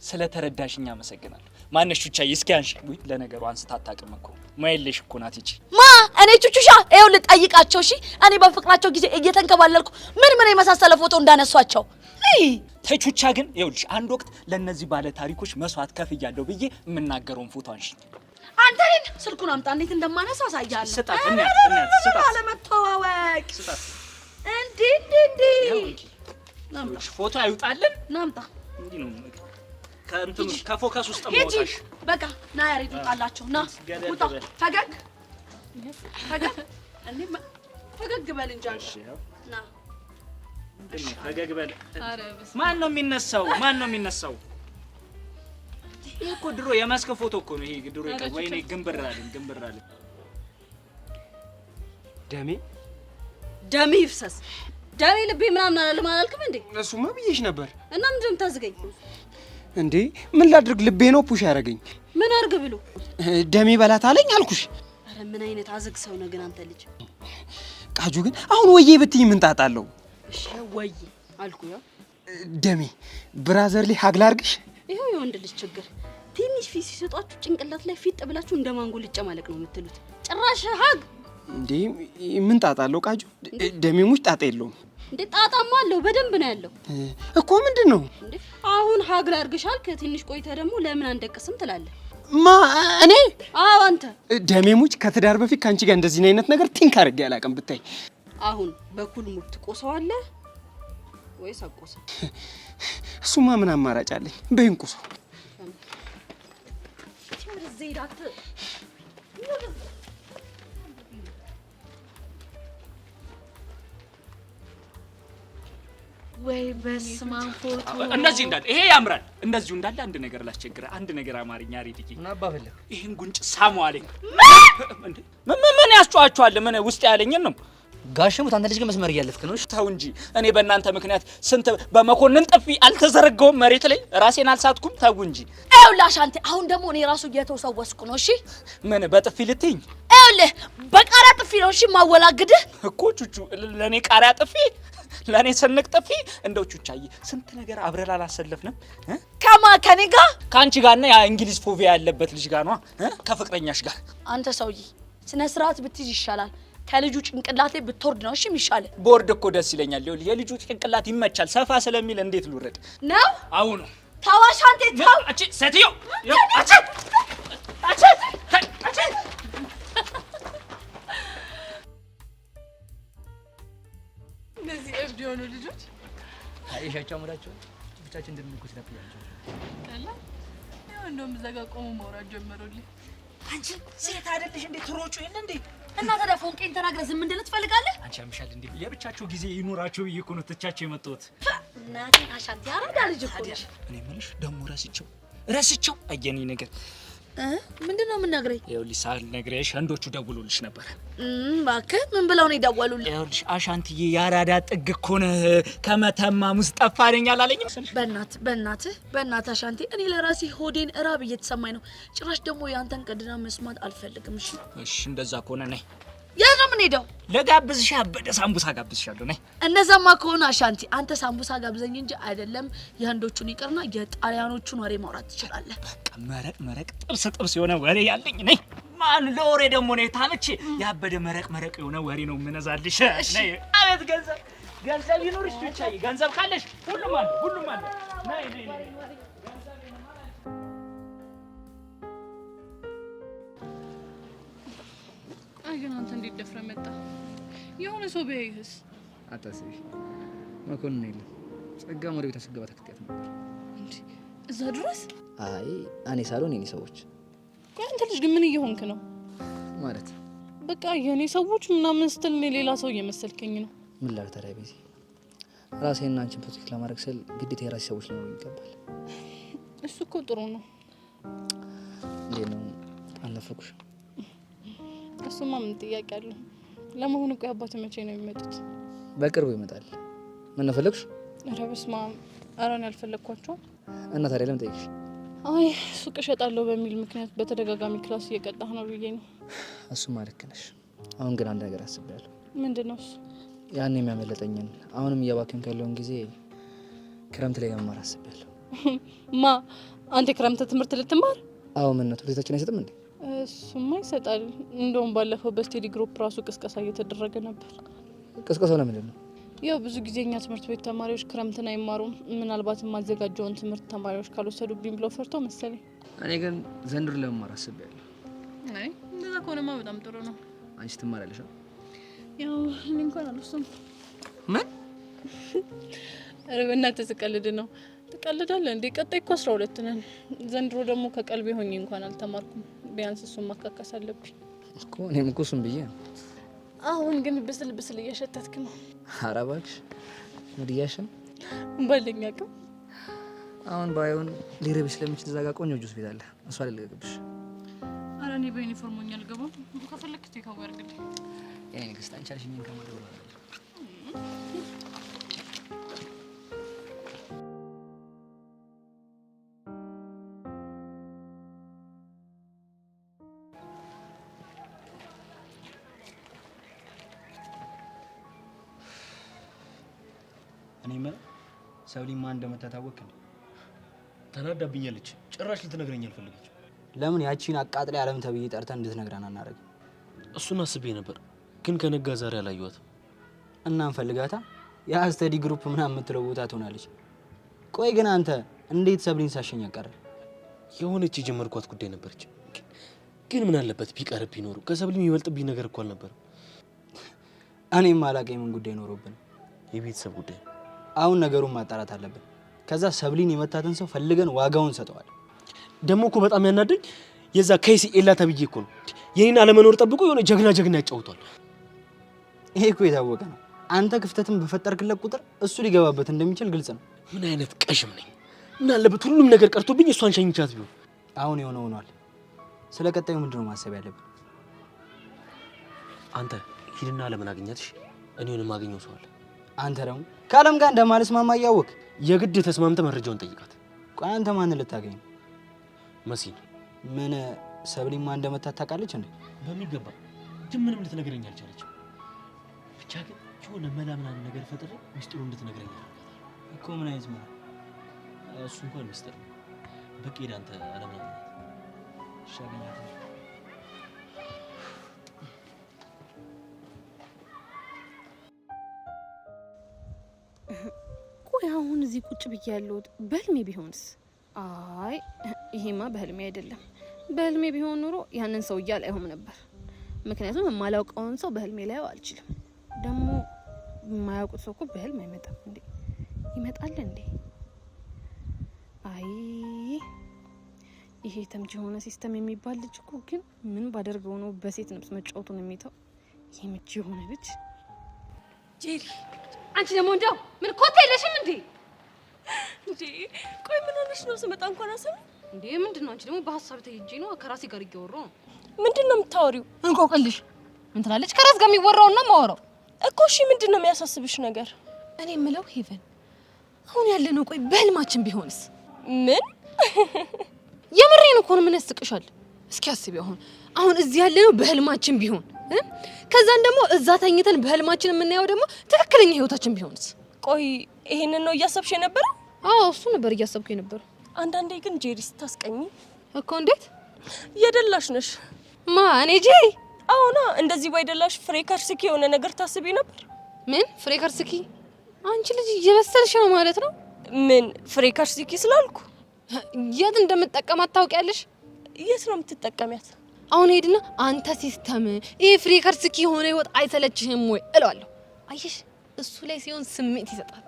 ስለተረዳሽኝ አመሰግናለሁ። ማነሽ ቹቻዬ? እስኪ አንሺ። ወይ ለነገሩ አንስታ አታውቅም እኮ ማይልሽ እኮ ናት ይቺ። ማ እኔ ቹቹሻ ይኸው ልጠይቃቸው። እሺ እኔ በፍቅራቸው ጊዜ እየተንከባለልኩ ምን የመሳሰለ ፎቶ እንዳነሷቸው። ተቹቻ ግን ይኸውልሽ አንድ ወቅት ለነዚህ ባለ ታሪኮች መስዋዕት ከፍያለሁ ብዬ የምናገረውን ፎቶ አንሺ። አንተ ነኝ ስልኩን አምጣ፣ እንዴት እንደማነሳ አሳያለሁ። ስጣት ስጣት አለመተዋወቅ ስጣት። እንዴ ናምጣ ፎቶ አይውጣልን። ናምጣ እንዴ ነው ከእንትኑ ከፎከስ ውስጥ ማውጣሽ። በቃ ና ያሬድ ውጣላቸው። ና ውጣ። ፈገግ እንዴ ፈገግ በል እንጂ አንቺ ና ፈገግ በል። ማን ነው የሚነሳው? ይሄ እኮ ድሮ የመስክ ፎቶ እኮ ነው። ይሄ ድሮ ወይኔ ግንብር አለኝ። ደሜ ይፍሰስ። ደሜ ልቤ ምናምን አላልክም እንዴ? እሱማ ብዬሽ ነበር። እና ምንድን ነው የምታዝገኝ እንዴ? ምን ላድርግ? ልቤ ነው ፑሽ ያደረገኝ። ምን አድርግ ብሎ ደሜ በላት አለኝ አልኩሽ። አረ ምን አይነት አዝግ ሰው ነው ግን አንተ ልጅ። ቃጁ ግን አሁን ወዬ ብትይ ምን ጣጣለው? እሺ ወይ አልኩ። ያው ደሜ ብራዘርሊ ሀግላ አድርግሽ። ይሄው የወንድ ልጅ ችግር ትንሽ ፊት ሲሰጣችሁ ጭንቅላት ላይ ፊት ብላችሁ እንደ ማንጎ ልጨማለቅ ነው የምትሉት። ጭራሽ ሀግ እንዴ ምን ጣጣለው? ቃጁ ደሜ ሙሽ ጣጣ የለውም እንዴ? ጣጣማ አለው በደንብ ነው ያለው እኮ። ምንድነው እንዴ አሁን ሀግላ አድርግሻል። ከትንሽ ቆይታ ደግሞ ለምን አንደቅስም ትላለህ? ማ እኔ? አዎ አንተ። ደሜ ሙች ከትዳር በፊት ካንቺ ጋር እንደዚህ አይነት ነገር ቲንክ አድርጌ አላውቅም ብታይ። አሁን በኩል ሙት ትቆሰዋለህ ወይስ አቆሰ? እሱማ ምን አማራጭ አለኝ? በእንቁሶ ዘይዳት ወይ በስመ አብ ፎቶ እንደዚህ እንዳለ ይሄ ያምራል። እንደዚሁ እንዳለ አንድ ነገር ላስቸግረ። አንድ ነገር አማርኛ ሬድዬ ምን አባፈለ ይሄን ጉንጭ ሳሙ አለኝ። ምን ያስጨዋቸዋል? ምን ውስጥ ያለኝን ነው። ጋሽሙት አንተ ልጅ ግን መስመር እያለፍክ ነው። ተው እንጂ እኔ በእናንተ ምክንያት ስንት በመኮንን ጥፊ አልተዘረገውም መሬት ላይ ራሴን አልሳትኩም። ተው እንጂ ይኸውልህ አሻንቴ፣ አሁን ደግሞ እኔ ራሱ እየተወሰወስኩ ነው። እሺ ምን በጥፊ ልትይኝ? ይኸውልህ በቃሪያ ጥፊ ነው እሺ ማወላግድህ እኮ ቹቹ። ለኔ ቃሪያ ጥፊ፣ ለኔ ሰንቅ ጥፊ። እንደው ቹቻዬ ስንት ነገር አብረን አላሰለፍንም? ከኔ ጋር ከአንቺ ጋርና ያ እንግሊዝ ፎቪያ ያለበት ልጅ ጋር ነው፣ ከፍቅረኛሽ ጋር። አንተ ሰውዬ ስነ ስርዓት ብትይዝ ይሻላል። ከልጁ ጭንቅላቴ ብትወርድ ነው እሺ የሚሻለው። ቦርድ እኮ ደስ ይለኛል። የልጁ ጭንቅላት ይመቻል፣ ሰፋ ስለሚል እንዴት ልውረድ ነው? አሁን ታዋሽ አንተ ታው አቺ ሴትዮ አቺ እነዚህ እብድ የሆኑ ልጆች አይሻቸው አምራቸው ብቻችን እንደምንኩት ተፈያቸው ካላ ያው እንደውም እዛ ጋር ቆሞ ማውራት ጀመሩልኝ። አንቺ ሴት አይደለሽ እንዴ? ትሮጩ የለ እንዴ? እና ታዲያ ፎንቄን ተናግረህ ዝም እንድል ትፈልጋለህ? አንቺ አምሻል እንዴ? የብቻቸው ጊዜ ይኑራቸው ብዬ እኮ ነው ትቻቸው የመጣሁት። እናቴ አሻንቴ አራዳ ልጅ እኮ ነሽ። እኔ የምልሽ ደግሞ ረስቸው አየኔ ነገር ምንድነው የምነግረኝ? ይኸውልሽ ሳልነግርሽ ህንዶቹ ደውሎልሽ ነበር። እባክህ ምን ብለው ነው የደወሉልኝ? ይኸውልሽ አሻንትዬ የአራዳ ጥግ እኮ ነህ፣ ከመተማ ሙስጠፋ ነኝ አላለኝም? በእናትህ አሻንቴ፣ እኔ ለራሴ ሆዴን እራብ እየተሰማኝ ነው። ጭራሽ ደግሞ ያንተን ቀድና መስማት አልፈልግም። እሺ እንደዛ ከሆነ ነይ። የት ነው የምንሄደው? ለጋብዝሽ ያበደ ሳምቡሳ ጋብዝሻለሁ። ነይ። እነዛማ ከሆነ አሻንቲ አንተ ሳምቡሳ ጋብዘኝ እንጂ አይደለም የህንዶቹን ይቅርና የጣሊያኖቹን ወሬ ማውራት ትችላለህ። በቃ መረቅ ጥብስ የሆነ ወሬ ያለኝ ነይ። ማን ለወሬ ደግሞ ነይ ታምቼ ያበደ መረቅ የሆነ ወሬ ነው የምነዛልሽ። ነይ። አቤት ገንዘብ ይኖርሽ ብቻ ገንዘብ ካለሽ ሁሉም አለ። ነይ። ግን አንተ እንዴት ደፍረህ መጣ? የሆነ ሰው ቢያይህስ? አታስቢ፣ መኮንን የለም። ጸጋ ወደ ቤት አስገባ ተከታተል ነበር እንዴ? እዛ ድረስ? አይ እኔ ሳሎን የኔ ሰዎች። አንተ ልጅ ግን ምን እየሆንክ ነው? ማለት በቃ የኔ ሰዎች ምናምን ስትል እኔ ሌላ ሰው እየመሰልከኝ ነው። ምን ላድርግ ታዲያ ቤዚ፣ ራሴና አንቺን ፕሮቴክት ለማድረግ ስል ግዴታ የራሴ ሰዎች ሊኖሩ ይገባል። እሱ እኮ ጥሩ ነው። እንዴት ነው አልናፈኩሽም? እሱማ ምን ጥያቄ አለው? ለመሆኑ ቆይ አባትህ መቼ ነው የሚመጡት? በቅርቡ ይመጣል። ምን ነው ፈለግሽ? ኧረ በስመ አብ! ኧረ እኔ አልፈለግኳቸውም። እና ታዲያ ለምን ጠይቅሽ? አይ ሱቅ እሸጣለሁ በሚል ምክንያት በተደጋጋሚ ክላስ እየቀጣህ ነው ብዬ ነው። እሱማ ልክ ነሽ። አሁን ግን አንድ ነገር አስቤያለሁ። ምንድን ነው እሱ? ያን የሚያመለጠኝን አሁንም እያባከንኩ ያለውን ጊዜ ክረምት ላይ መማር አስቤያለሁ። ማ አንተ ክረምት ትምህርት ልትማር? አዎ ምን ነው ትምህርታችን አይሰጥም እንዴ? እሱማ ይሰጣል። እንደውም ባለፈው በስቴዲ ግሩፕ ራሱ ቅስቀሳ እየተደረገ ነበር። ቅስቀሳው ለምንድን ነው? ያው ብዙ ጊዜ እኛ ትምህርት ቤት ተማሪዎች ክረምትን አይማሩም። ምናልባት የማዘጋጀውን ትምህርት ተማሪዎች ካልወሰዱብኝ ብለው ፈርተው መሰለኝ። እኔ ግን ዘንድሮ ለመማር አስቤያለሁ። አይ እንደዛ ከሆነማ በጣም ጥሩ ነው። አንቺ ትማሪያለሽ? ያው እኔ እንኳን አልወሰንኩም። ምን? ኧረ በእናትህ ትቀልድ ነው። ትቀልዳለህ እንዴ? ቀጣይ እኮ 12 ነን። ዘንድሮ ደግሞ ከቀልቤ ሆኜ እንኳን አልተማርኩም። ቢያንስ እሱን ማካካስ አለብኝ እኮ። እኔም እኮ እሱን ብዬ ነው። አሁን ግን ብስል ብስል እየሸተትክ ነው። ኧረ እባክሽ ሙድያሽ ነው ባለኝ አቅም። አሁን ባይሆን ሊረብሽ ስለሚችል እዛ ጋር ቆንጆ ጁስ ቤት አለ፣ እሷ ልልገብሽ። ኧረ እኔ በዩኒፎርም ሆኜ አልገባም። ከፈለክ ቴካው ያርግልኝ። የኔ ንግስት አንቺ አልሽኝም ከማለት በኋላ እኔ ማለት ሰብሊማ እንደመታታወቅ ነው። ተናዳብኛለች። ጭራሽ ልትነግረኝ አልፈለገችም። ለምን ያቺን አቃጥላ ዓለም ተብዬ ጠርተን እንድትነግረን አናረግ? እሱን አስቤ ነበር፣ ግን ከነጋ ዛሬ አላየኋትም። እና እንፈልጋታ። ያ ስቴዲ ግሩፕ ምናምን የምትለው ቦታ ትሆናለች። ቆይ ግን አንተ እንዴት ሰብሊን ሳሸኝ ቀረ? የሆነች የጀመርኳት ጉዳይ ነበረች፣ ግን ምን አለበት ቢቀርብ ቢኖሩ። ከሰብሊ የሚበልጥብኝ ነገር እኮ አልነበረም። እኔም አላውቅም የምን ጉዳይ ኖሮብን። የቤተሰብ ጉዳይ። አሁን ነገሩን ማጣራት አለብን። ከዛ ሰብሊን የመታትን ሰው ፈልገን ዋጋውን ሰጠዋል። ደግሞ እኮ በጣም ያናደኝ የዛ ከይሲ ኤላ ተብዬ እኮ ነው የኔን አለመኖር ጠብቆ የሆነ ጀግና ያጫውቷል። ይሄ እኮ የታወቀ ነው። አንተ ክፍተትን በፈጠርክለት ቁጥር እሱ ሊገባበት እንደሚችል ግልጽ ነው። ምን አይነት ቀሽም ነኝ! ምን አለበት ሁሉም ነገር ቀርቶብኝ እሷን ሸኝቻት ቢሆን። አሁን የሆነ ሆኗል። ስለ ቀጣዩ ምንድነው ማሰብ ያለብን? አንተ ሂድና ለምን አገኛትሽ? እኔውን ማገኘው ሰው አለ። አንተ ደግሞ ከዓለም ጋር እንደማልስማማ እያወቅ የግድ ተስማምተ መረጃውን ጠይቃት። ቆይ አንተ ማንን ልታገኝ? መሲን። ምን ሰብሊማ እንደመታት ታውቃለች እንዴ? በሚገባ ግን ምንም ልትነግረኝ አልቻለችም። ብቻ ግን የሆነ መላ ምናምን ነገር ፈጥሬ ሚስጥሩ እንድትነግረኝ እኮ። ምን አይነት መላ? እሱ እንኳን ሚስጥር ነው። በቃ ሄድ አንተ አለምን አገኛት። እሺ አገኛታለሁ። ቆይ አሁን እዚህ ቁጭ ብዬ ያለሁት በህልሜ ቢሆንስ? አይ ይሄማ በህልሜ አይደለም። በህልሜ ቢሆን ኑሮ ያንን ሰውዬ አላየሁም ነበር። ምክንያቱም የማላውቀውን ሰው በህልሜ ላየው አልችልም። ደግሞ የማያውቁት ሰው እኮ በህልም አይመጣም እንዴ? ይመጣል እንዴ? አይ ይሄ ተምች የሆነ ሲስተም የሚባል ልጅ እኮ ግን ምን ባደርገው ነው በሴት ነብስ መጫወቱን የሚተው? ይሄ ምች የሆነ ልጅ ጄሪ፣ አንቺ ደግሞ እንደው ምን ኮታ የለሽም እንዴ? እንዴ ቆይ ምን ሆነሽ ነው? ስመጣ እንኳን አሰብ እንዴ ምንድነው? አንቺ ደግሞ በሐሳብ ተይጄ ነው ከራሴ ጋር እያወራሁ ነው። ምንድነው የምታወሪው? እንቆቅልሽ ምን ትላለች? ከራስ ጋር የሚወራው እና ማወራው እኮ። እሺ ምንድነው የሚያሳስብሽ ነገር? እኔ የምለው ሄቨን፣ አሁን ያለነው ቆይ በህልማችን ቢሆንስ? ምን የምሬን እኮ ነው። ምን ያስቅሻል? እስኪ አስቢው። አሁን እዚህ ያለነው በህልማችን ቢሆን ከዛን ደግሞ እዛ ተኝተን በህልማችን የምናየው ደግሞ ትክክለኛ ህይወታችን ቢሆንስ? ቆይ ይሄንን ነው እያሰብሽ የነበረው? አዎ እሱ ነበር እያሰብኩ የነበረው። አንዳንዴ ግን ጄሪ ስታስቀኝ እኮ። እንዴት የደላሽ ነሽ? ማ እኔ ጄሪ? አዎና፣ እንደዚህ ባይደላሽ ፍሬከርስኪ የሆነ ነገር ታስቢ ነበር። ምን ፍሬከርስኪ? አንቺ ልጅ እየበሰልሽ ነው ማለት ነው። ምን ፍሬከርስኪ ስላልኩ የት እንደምትጠቀማት ታውቂያለሽ? የት ነው የምትጠቀሚያት? አሁን ሄድና አንተ ሲስተም ይሄ ፍሬከርስኪ የሆነ ህይወት አይሰለችህም ወይ እለዋለሁ። አየሽ፣ እሱ ላይ ሲሆን ስሜት ይሰጣል።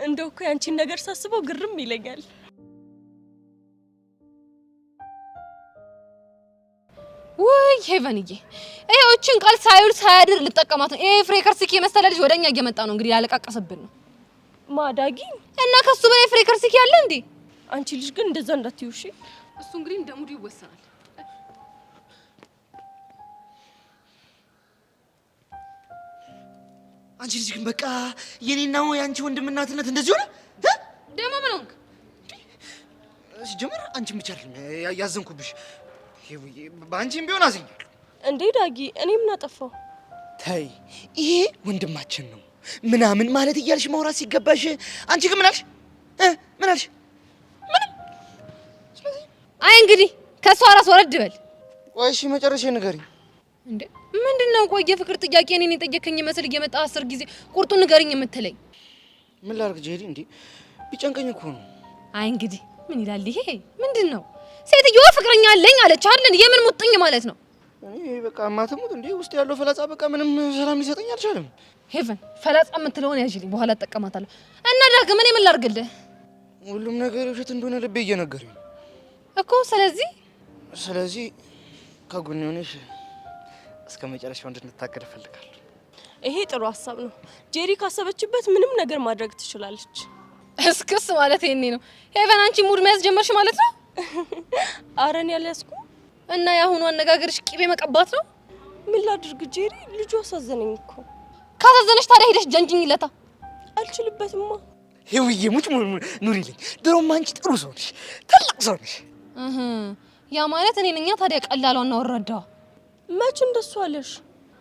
እንደው እኮ ያንቺን ነገር ሳስበው ግርም ይለኛል። ወይ ሄቨንዬ፣ ይሄው እቺን ቃል ሳይውል ሳያድር ልጠቀማት ነው። ይሄ ፍሬከርስኪ የመሰለ ልጅ ወደኛ እየመጣ ነው። እንግዲህ ያለቃቀሰብን ነው ማዳጊ። እና ከሱ በላይ ፍሬከርስኪ አለ እንዴ? አንቺ ልጅ ግን እንደዛ እንዳትዩ እሺ። እሱ እንግዲህ እንደ ሙዱ ይወሰናል። አንቺ ልጅ ግን በቃ የኔና ያንቺ ወንድምናትነት እንደዚህ ሆነ። ደሞ ምን ሆንክ? ሲጀምር አንቺን ብቻ አይደለም ያዘንኩብሽ፣ በአንቺም ቢሆን አዝኛለሁ። እንዴ ዳጊ፣ እኔ ምን አጠፋው? ተይ፣ ይሄ ወንድማችን ነው ምናምን ማለት እያልሽ ማውራት ሲገባሽ አንቺ ግን ምን አልሽ? ምን አልሽ? አይ እንግዲህ ከሷ ራስ ወረድ በል። ቆይ እሺ መጨረሻ ንገሪኝ። እንዴ ምንድነው? ቆይ የፍቅር ጥያቄ እኔን የጠየከኝ መስል እየመጣ 10 ጊዜ ቁርጡን ንገሪኝ የምትለኝ? ምን ላድርግ ጄሪ? እንዴ ቢጨንቀኝ እኮ ነው። አይ እንግዲህ ምን ይላል ይሄ? ምንድነው? ሴትዮዋ ፍቅረኛ አለኝ አለች አይደል? የምን ሙጥኝ ማለት ነው? እኔ በቃ ማተሙት እንዴ ውስጥ ያለው ፈላጻ በቃ ምንም ሰላም ሊሰጠኝ አልቻለም። ሄቨን ፈላጻ የምትለውን ያዥልኝ፣ በኋላ እጠቀማታለሁ። እና ዳግም እኔ ምን ላድርግልህ? ሁሉም ነገር ውሸት እንደሆነ ልቤ እየነገረኝ እኮ። ስለዚህ ከጎኔ ሆነሽ እስከ መጨረሻው እንድንታገል እፈልጋለሁ። ይሄ ጥሩ ሀሳብ ነው። ጄሪ ካሰበችበት ምንም ነገር ማድረግ ትችላለች። እስክስ ማለት ይሄኔ ነው። ሄቨን አንቺ ሙድ መያዝ ጀመርሽ ማለት ነው? አረን ያለያስኩ እና የአሁኑ አነጋገርሽ ቂቤ መቀባት ነው? ምን ላድርግ ጄሪ? ልጁ አሳዘነኝ እኮ። ካሳዘነሽ ታዲያ ሄደሽ ጀንጅኝለታ። አልችልበትማ። ሄውዬ ሙጭ ኑሪልኝ። ድሮም አንቺ ጥሩ ሰው ነሽ፣ ትልቅ ሰው ነሽ። ያ ማለት እኔ ነኝ ታዲያ ቀላሏና ወራዳዋ። መች እንደሱ አለሽ?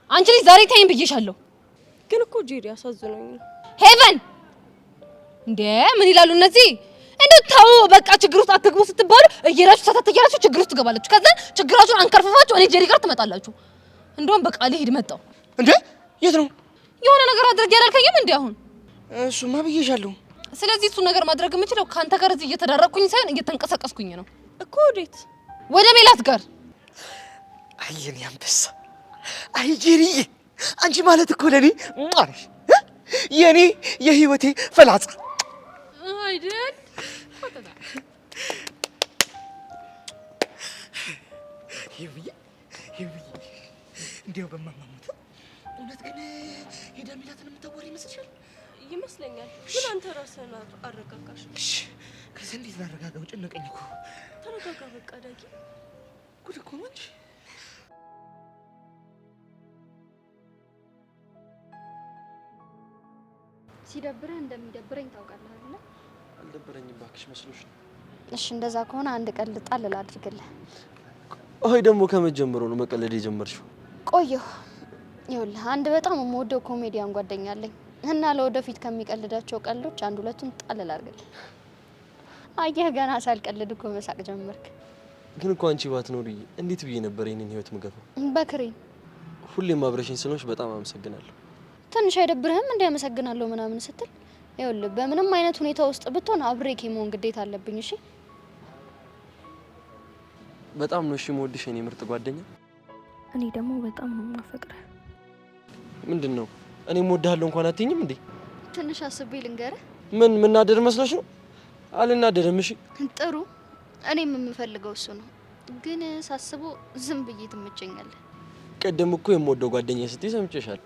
አንቺ ልጅ ዛሬ ታይም ብዬሻለሁ። ግን እኮ ጄሪ አሳዝነኝ ነው። ሄቨን እንዴ ምን ይላሉ እነዚህ? እንደው ተው በቃ ችግር ውስጥ አትግቡ ስትባሉ እየራችሁ ተተተያችሁ ችግር ውስጥ ትገባላችሁ። ከዛ ችግራችሁን አንከርፍፋችሁ እኔ ጄሪ ጋር ትመጣላችሁ። እንደውም በቃ ልሂድ መጣሁ። እንዴ የት ነው? የሆነ ነገር አድርጌ ያላልከኝም እንዴ አሁን? እሱማ ብዬሻለሁ። ስለዚህ እሱ ነገር ማድረግ የምችለው ካንተ ጋር እዚህ እየተዳረኩኝ ሳይሆን እየተንቀሳቀስኩኝ ነው እኮ። ወዴት? ወደ ሜላት ጋር። አይ የኔ አንበሳ፣ አይ ጄሪዬ፣ አንቺ ማለት እኮ ለኔ ማርሽ የኔ የህይወቴ ፈላጻ አይደል? ይብዬ እንዴው በማማሙት እውነት ግን ሄዳ ሜላትን የምታወሪ ይመስልሻል? ይመስለኛል። ግን አንተ ራስህን አረጋጋሽ። እሺ ከዚህ እንዴት ላረጋጋው? ጨነቀኝ እኮ። ተረጋጋ በቃ ዳጊ። ጉድ እኮ ነው እንጂ። ሲደብርህ እንደሚደብረኝ ታውቃለህ አይደል? አልደበረኝም እባክሽ፣ መስሎሽ ነው። እሺ እንደዛ ከሆነ አንድ ቀን ጣል ላድርግልህ። አይ ደግሞ ከመጀመሩ ነው መቀለድ የጀመርሽው? ቆየሁ። ይኸውልህ አንድ በጣም የምወደው ኮሜዲያን ጓደኛ አለኝ እና ለወደፊት ከሚቀልዳቸው ቀልዶች አንድ ሁለቱን ጣል ላድርግልህ። አየህ ገና ሳልቀልድ እኮ መሳቅ ጀመርክ። ግን እኮ አንቺ ባትኖሪ እንዴት ብዬ ነበር ይሄንን ህይወት ምገፋው? በክሬን ሁሌም አብረሽኝ ስለሆንሽ በጣም አመሰግናለሁ። ትንሽ አይደብርህም? እንዲያመሰግናለሁ ምናምን ስትል ይኸውልህ በምንም አይነት ሁኔታ ውስጥ ብትሆን አብሬክ የመሆን ግዴታ አለብኝ። እሺ በጣም ነው እሺ የምወድሽ የኔ ምርጥ ጓደኛ። እኔ ደግሞ በጣም ነው የማፈቅረህ። ምንድነው እኔም እወድሃለሁ እንኳን አትይኝም እንዴ? ትንሽ አስቤ ልንገርህ። ምን ምናደር መስሎሽ ነው? አልናደርም። እሺ ጥሩ። እኔም የምፈልገው እሱ ነው፣ ግን ሳስበው ዝም ብዬ ትመቸኛለህ። ቀደም እኮ የምወደው ጓደኛ ስትይ ሰምቼሻል።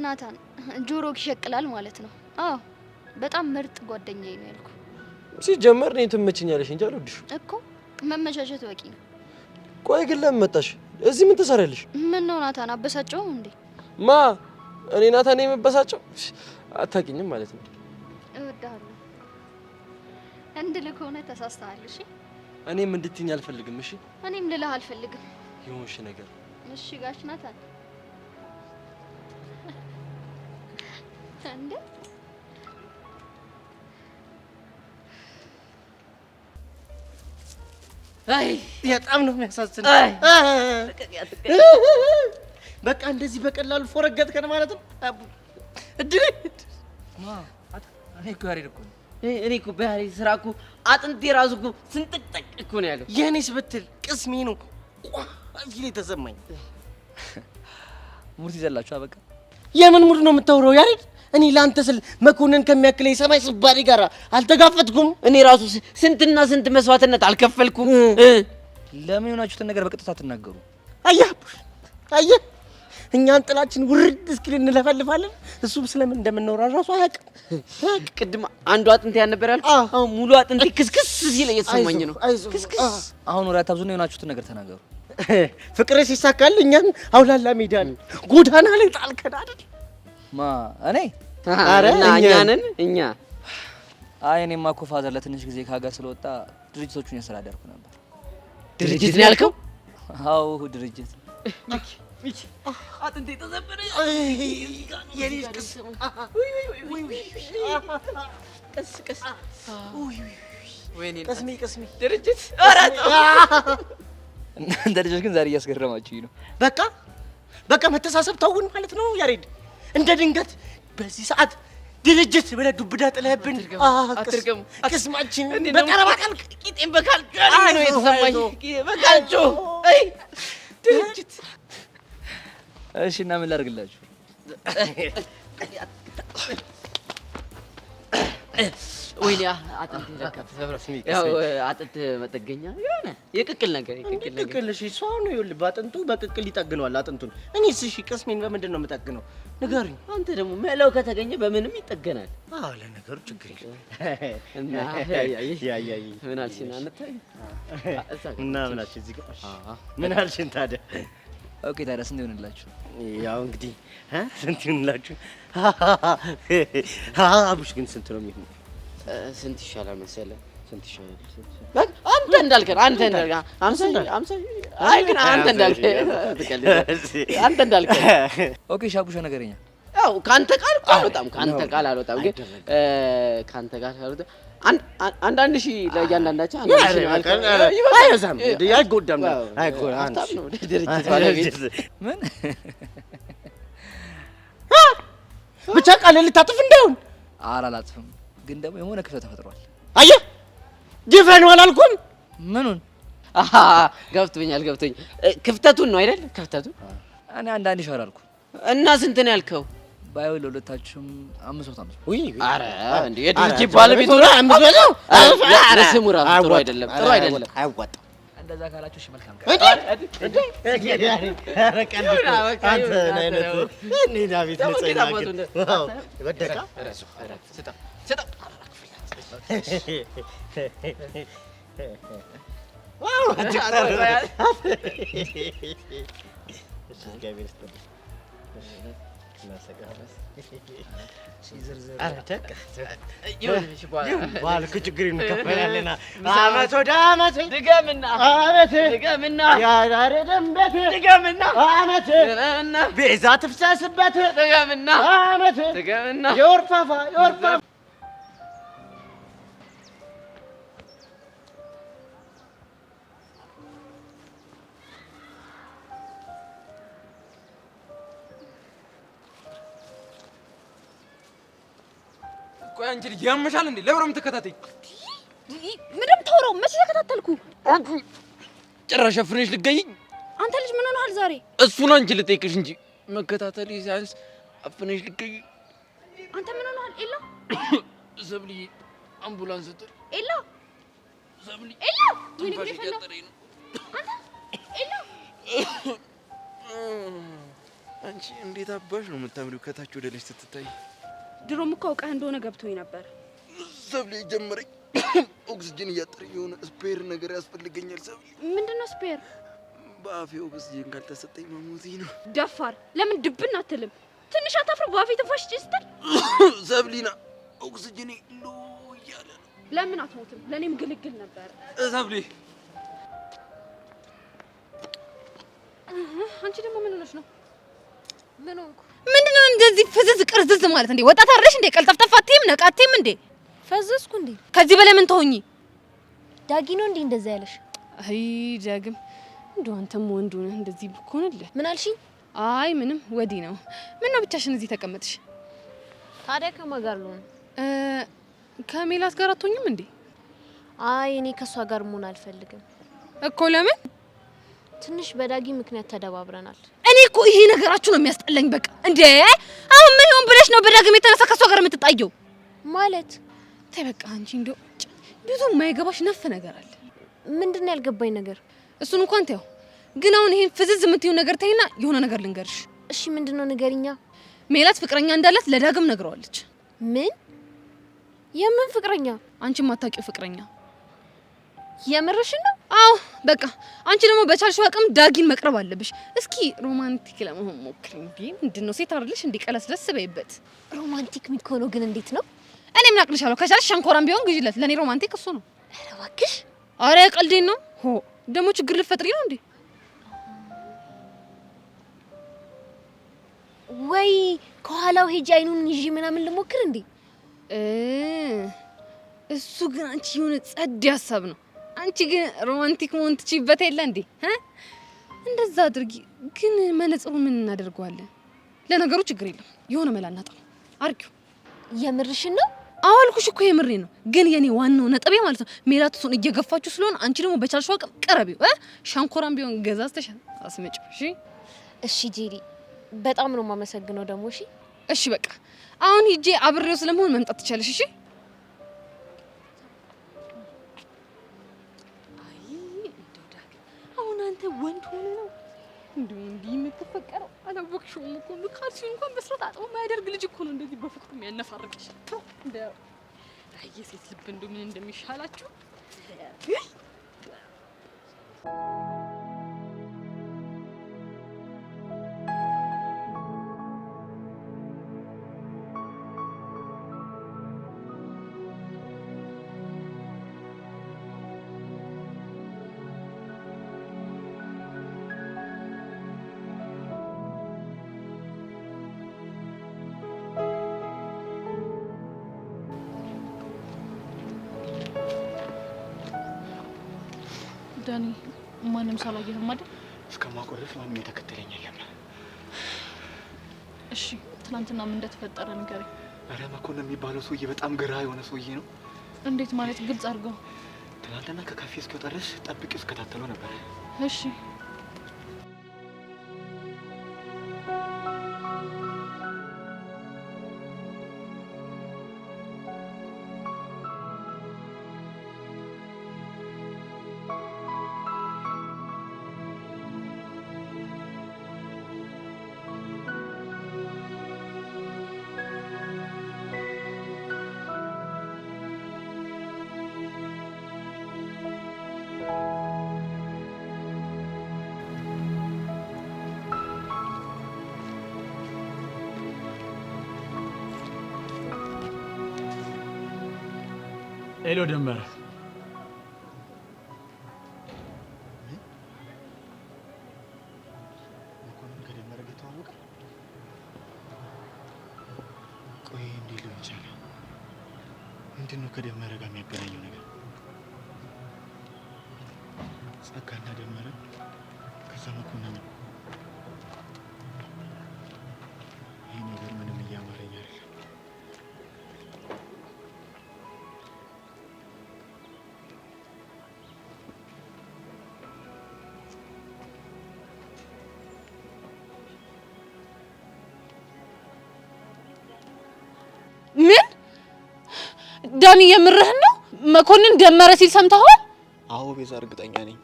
ናታን ጆሮክ ይሸቅላል ማለት ነው። አዎ በጣም ምርጥ ጓደኛዬ ነው ያልኩ። ሲጀመር እኔ ትመቸኛለሽ እንጂ አልወድሽም እኮ። መመቻቸት በቂ ነው። ቆይ ግን ለምን መጣሽ? እዚህ ምን ትሰሪያለሽ? ምን ነው ናታን አበሳጨው እንዴ? ማ እኔ ናታን የምበሳጨው? አታውቂኝም ማለት ነው። እወድሃለሁ እንድልህ ከሆነ ተሳስተሃል። እሺ እኔም እንድትይኝ አልፈልግም። እሺ እኔም ልልህ አልፈልግም። ይሁንሽ ነገር። እሺ ጋሽ ናታን እንዴ አይ በጣም ነው የሚያሳዝነው። በቃ እንደዚህ በቀላሉ ፎረገጥከን ማለት ነው። እድል እኔ እኮ ያሬድ እኮ እኔ እኮ በያሬድ ስራ እኮ አጥንቴ ራሱ እኮ ስንጥቅጥቅ እኮ ነው ያለው። የኔስ ብትል ቅስሜ ነው ቋፊ ተሰማኝ። ሙርት ይዘላችሁ በቃ። የምን ሙድ ነው የምታወራው ያሬድ? እኔ ላንተ ስል መኮንን ከሚያክለኝ ሰማይ ስባሪ ጋር አልተጋፈጥኩም። እኔ ራሱ ስንትና ስንት መስዋዕትነት አልከፈልኩም። ለምን የሆናችሁትን ነገር በቀጥታ አትናገሩ? አየህ እኛን ጥላችን ውርድ እስኪል እንለፈልፋለን። እሱ ስለምን እንደምንኖር ራሱ አያውቅም። ቅድም አንዱ አጥንት ያነበር ያልኩ አሁን ሙሉ አጥንት ክስክስ ሲል እየተሰማኝ ነው። ክስክስ አሁን ወሬ አታብዙና የሆናችሁትን ነገር ተናገሩ። ፍቅር ሲሳካል እኛን አውላላ ሜዳ ጎዳና ላይ ጣልከን አይደል? ማ እኔ? አረ እኛ ነን እኛ። አይ እኔማ እኮ ፋዘር ለትንሽ ጊዜ ከሀገር ስለወጣ ድርጅቶቹን ያስተዳደርኩ ነበር። ድርጅት ነው ያልከው? አዎ ድርጅት። አጥንቴ ተሰበረ። የኔ ቀስ ቀስ ወይኔ ቅስሚ ድርጅት እናንተ ልጆች ግን ዛሬ እያስገረማችሁኝ ነው። በቃ መተሳሰብ ተውን ማለት ነው ያሬድ። እንደ ድንገት በዚህ ሰዓት ድርጅት ብለህ ዱብዳ ጥለህብን አትርገሙ። ቅስማችን በቀረባቃል ቂጤን በካል ነው የተሰማኝ። በቃልጮ ድርጅት። እሺ እና ምን ላድርግላችሁ? ወይኔ አጥንት ይዘካት ያው አጥንት መጠገኛ የሆነ የቅቅል ነገር እሺ እሷ ነው ይኸውልህ፣ በአጥንቱ በቅቅል ይጠግነዋል አጥንቱን። እኔስ እሺ ቅስሜን በምንድን ነው የምጠግነው ንገሩኝ። አንተ ደግሞ መላው ከተገኘ በምንም ይጠገናል። አዎ ለነገሩ ችግር የለም። እና ምን አልሽኝ? አንተ እና ምን አልሽ? እዚህ ጋር ምን አልሽኝ ታዲያ? ኦኬ ታዲያ ስንት ይሆንላችሁ? ያው እንግዲህ ስንት ይሆንላችሁ? አቡሽ ግን ስንት ነው የሚሆነው? ስንት ይሻላል መሰለህ? ስንት ይሻላል? አንተ እንዳልከን አይ ግን አንተ እንዳልከን ኦኬ ሻቡሻ ነገረኛ። ያው ካንተ ቃል አልወጣም ግን ካንተ ጋር አልወጣም። አንዳንድ ሺህ ለእያንዳንዳቸው አይበዛም፣ አይጎዳም። ድርጅት ባለቤት ምን ብቻ ቃል ልታጥፍ እንዳይሆን። አላላጥፍም፣ ግን ደግሞ የሆነ ክፍተት ተፈጥሯል። አየህ ዲፈን አላልኩም። ምኑን? ገብቶኛል። ክፍተቱን ነው አይደል? ክፍተቱን እኔ አንዳንድ ሺህ አላልኩም። እና ስንት ነው ያልከው? ባይው ለሁለታችሁም 500። ኧረ እንዴ የድርጅት ባለቤት ሆነ 500? ኧረ ስሙ ራሱ ጥሩ አይደለም። አያዋጣም። እንደዛ ካላችሁ እሺ መልካም ቤዛ ትፍሰስበት የወርፋፋ ቆይ አንቺ ልጅ ያመሻል እንዴ? ለምን የምትከታተኝ? ምንም ተወራው መቼ ተከታተልኩ? አንቺ ጭራሽ አፍሬሽ ልገይኝ። አንተ ልጅ ምን ሆነሃል ዛሬ? እሱን አንቺ ልጠይቅሽ እንጂ መከታተል ሲያንስ አፍሬሽ ልገይ። አንተ ምን ሆነሃል? ኤላ ሰብሊ አምቡላንስ ጥሪ። ኤላ ሰብሊ ኤላ ምን ይፈጠረኝ ነው? አንተ ኤላ አንቺ እንዴት አባሽ ነው የምታምሪው ከታች ወደ ላይ ስትታይ? ድሮም እኮ አውቀህ እንደሆነ ገብቶኝ ነበር። ሰብሊ ጀመረኝ። ኦክሲጅን እያጠረኝ የሆነ ስፔር ነገር ያስፈልገኛል። ሰብሊ ምንድነው ስፔር? በአፌ ኦክሲጅን ካልተሰጠኝ መሞቴ ነው። ደፋር ለምን ድብን አትልም? ትንሽ አታፍር? በአፌ ትንፋሽ ስትል ሰብሊና ኦክሲጅን ሎ እያለ ነው። ለምን አትሞትም? ለእኔም ግልግል ነበር። ሰብሊ አንቺ ደግሞ ምን ሆነሽ ነው? ምን ሆንኩ? ምንድነው እንደዚህ ፍዝዝ ቅርዝዝ ማለት እንዴ? ወጣት አይደለሽ እንዴ? ቀልጠፍጠፍ አትይም? ነቃ አትይም እንዴ? ፈዘዝኩ እንዴ? ከዚህ በላይ ምን ተሆኚ? ዳጊ ነው እንዴ እንደዛ ያለሽ? አይ ዳግም እንደው አንተም ወንዱ ነህ እንደዚህ ብኮንልህ። ምን አልሽኝ? አይ ምንም ወዲህ ነው። ምን ነው ብቻሽን እዚህ ተቀመጥሽ? ታዲያ ከማን ጋር ልሆን? ከሜላት ጋር አትሆኝም እንዴ? አይ እኔ ከሷ ጋር መሆን አልፈልግም እኮ። ለምን? ትንሽ በዳጊ ምክንያት ተደባብረናል። እኔ እኮ ይሄ ነገራችሁ ነው የሚያስጠላኝ። በቃ እንዴ አሁን ምን ይሆን ብለሽ ነው በዳግም የተነሳ ከሷ ጋር የምትጣየው? ማለት ተይ በቃ አንቺ እንደው ብዙ የማይገባሽ ነፍ ነገር አለ። ምንድነው ያልገባኝ ነገር? እሱን እንኳን ተይው፣ ግን አሁን ይሄን ፍዝዝ የምትይው ነገር ተይና የሆነ ነገር ልንገርሽ። እሺ ምንድነው ንገሪኛ። ሜላት ፍቅረኛ እንዳላት ለዳግም ነግረዋለች። ምን? የምን ፍቅረኛ? አንቺ የማታውቂው ፍቅረኛ። የምርሽን ነው? አዎ በቃ አንቺ ደግሞ በቻልሽው አቅም ዳጊን መቅረብ አለብሽ። እስኪ ሮማንቲክ ለመሆን ሞክሪ። እንዴ ምንድነው ሴት አይደለሽ እንዴ? ቀለስ ደስ በይበት። ሮማንቲክ የሚሆነው ግን እንዴት ነው? እኔ ምን አቅልሻለሁ? ከቻልሽ ሸንኮራም ቢሆን ግዢለት። ለኔ ሮማንቲክ እሱ ነው። ኧረ እባክሽ። አረ ቀልዴን ነው። ሆ ደግሞ ችግር ልትፈጥሪ ነው እንዴ? ወይ ከኋላው ሄጂ አይኑን ይዤ ምናምን ልሞክር እንዴ? እሱ ግን አንቺ የሆነ ጸድ ሀሳብ ነው። አንቺ ግን ሮማንቲክ መሆን ትችይበት የለ እንዴ? እንደዛ አድርጊ። ግን መነጽሩ ምን እናደርገዋለን? ለነገሩ ችግር የለም የሆነ መላ እናጣው። አርጊው። የምርሽን ነው? አዎ አልኩሽ እኮ የምሬ ነው። ግን የኔ ዋናው ነጥቤ ማለት ነው ሜላት እሱን እየገፋችሁ ስለሆነ አንቺ ደግሞ በቻልሽው አቅም ቀረቢው። ሻንኮራም ቢሆን ገዛዝተሽ አስመጪው። እሺ እሺ ጄሪ፣ በጣም ነው የማመሰግነው ደግሞ። እሺ እሺ በቃ አሁን ሂጄ አብሬው ስለመሆን መምጣት ትቻለሽ። እሺ አሁን አንተ ወንድ ሆነ ነው እንዲህ የምትፈቀረው? አላወቅሽውም እኮ ካልሲውን እንኳን በስራት አጥቦ የማያደርግ ልጅ እኮ ነው እንደዚህ በፍቅሩ የሚያነፋርቅሽ። እንደ የሴት ልብ እንደው ምን እንደሚሻላችሁ ዳኒ ማንም ሳላየህም አይደል? እስከማውቀው ድረስ ማንም የተከተለኝ የለም። እሺ ትናንትና ምን እንደተፈጠረ ንገረኝ። አረ መኮንን የሚባለው ሰውዬ በጣም ግራ የሆነ ሰውዬ ነው። እንዴት ማለት? ግልጽ አድርገው። ትናንትና ከካፌ እስኪወጣ ድረስ ጠብቄው እስከታተለው ነበር። እሺ ሄሎ ደመረ፣ መኮንን ከደመረ ጋር ተዋወቀ? ቆይ እንዴት ሊሆን ይችላል? ምንድን ነው ከደመረ ጋር የሚያገናኘው ነገር? ጸጋና ደመረ ከዛ መኮንን ነው። ይህ ነገር ምንም እያማረኝ አይደለም። ምን? ዳኒ የምርህን ነው? መኮንን ደመረ ሲል ሰምተሃል? አዎ ቤዛ፣ እርግጠኛ ነኝ።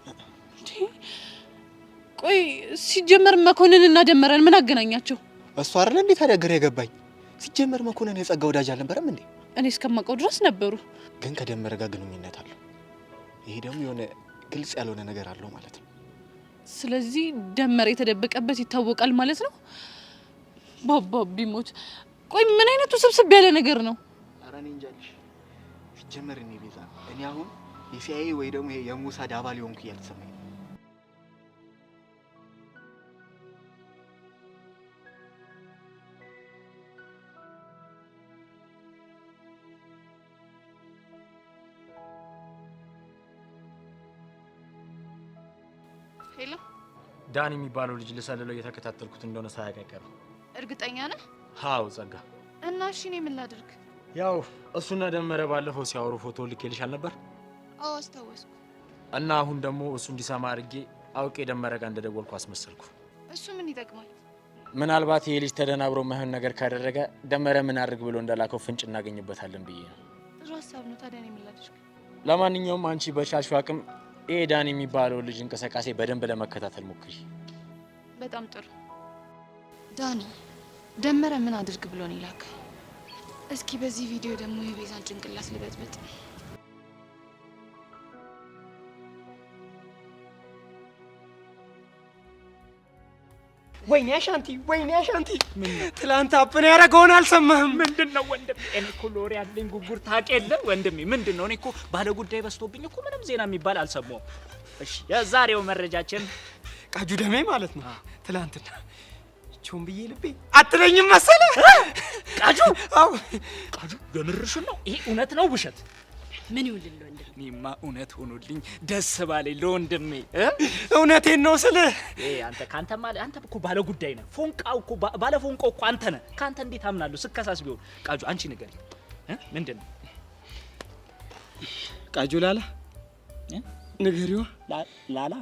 ቆይ ሲጀመር መኮንንና ደመረን ምን አገናኛቸው? እሱ አይደለ እንዴ ታዲያ ግራ የገባኝ። ሲጀመር መኮንን የጸጋ ወዳጅ አልነበረም እንዴ? እኔ እስከማውቀው ድረስ ነበሩ። ግን ከደመረ ጋር ግንኙነት አለው። ይሄ ደግሞ የሆነ ግልጽ ያልሆነ ነገር አለው ማለት ነው። ስለዚህ ደመረ የተደበቀበት ይታወቃል ማለት ነው። ባባ ቢሞት። ቆይ ምን አይነቱ ስብስብ ያለ ነገር ነው? ኧረ እኔ እንጃልሽ። ሲጀመር እኔ ቤዛ፣ እኔ አሁን የሲአይኤ ወይ ደግሞ የሞሳድ አባል ሆንኩ እያልተሰማኝ ነው። ሄሎ ዳኒ የሚባለው ልጅ ልሰልለው እየተከታተልኩት እንደሆነ ሳያቀቀር። እርግጠኛ ነህ? አዎ ጸጋ። እና እሺ እኔ ምን ላድርግ? ያው እሱና ደመረ ባለፈው ሲያወሩ ፎቶ ልኬልሻል ነበር? አዎ አስታወስኩ። እና አሁን ደግሞ እሱ እንዲሰማ አድርጌ አውቄ ደመረ ጋር እንደደወልኩ አስመሰልኩ። እሱ ምን ይጠቅማል? ምናልባት ይሄ ልጅ ተደናብሮ ማይሆን ነገር ካደረገ ደመረ ምን አድርግ ብሎ እንደላከው ፍንጭ እናገኝበታለን ብዬ ነው። ጥሩ ሀሳብ ነው። ታዲያ እኔ ምን ላድርግ? ለማንኛውም አንቺ በቻልሽው አቅም ይሄ ዳኒ የሚባለው ልጅ እንቅስቃሴ በደንብ ለመከታተል ሞክሪ። በጣም ጥሩ። ዳኒ ደመረ ምን አድርግ ብሎ ነው ይላክ? እስኪ በዚህ ቪዲዮ ደግሞ የቤዛን ጭንቅላት ልበጥብጥ። ወይኔ አሻንቲ፣ ወይኔ አሻንቲ፣ ትላንት አፕን ያደረገውን አልሰማህም? ምንድነው ወንድሜ? እኔ እኮ ሎሪ ያለኝ ጉጉር ታውቅ የለ ወንድሜ። ምንድነው? እኔ እኮ ባለ ጉዳይ በዝቶብኝ እኮ ምንም ዜና የሚባል አልሰማሁም። እሺ የዛሬው መረጃችን ቃጁ ደሜ ማለት ነው። ትላንትና ቾም ብዬ ልቤ አትለኝም መሰለ። ቃጁ? አዎ ቃጁ፣ የምርሽን ነው? ይሄ እውነት ነው ውሸት? ምን ይውልል ወንድም? እኔማ እውነት ሆኖልኝ ደስ ባለኝ ለወንድሜ። እውነቴን ነው ስልህ አንተ ካንተ ማለት አንተ እኮ ባለ ጉዳይ ነህ። ፎንቃው እኮ ባለ ፎንቃው እኮ አንተ ነህ። ካንተ እንዴት አምናለሁ? ስከሳስ ቢሆን ቃጁ አንቺ ንገሪኝ ምንድን ነው? ቃጁ ላላ ንገሪዋ። ላላ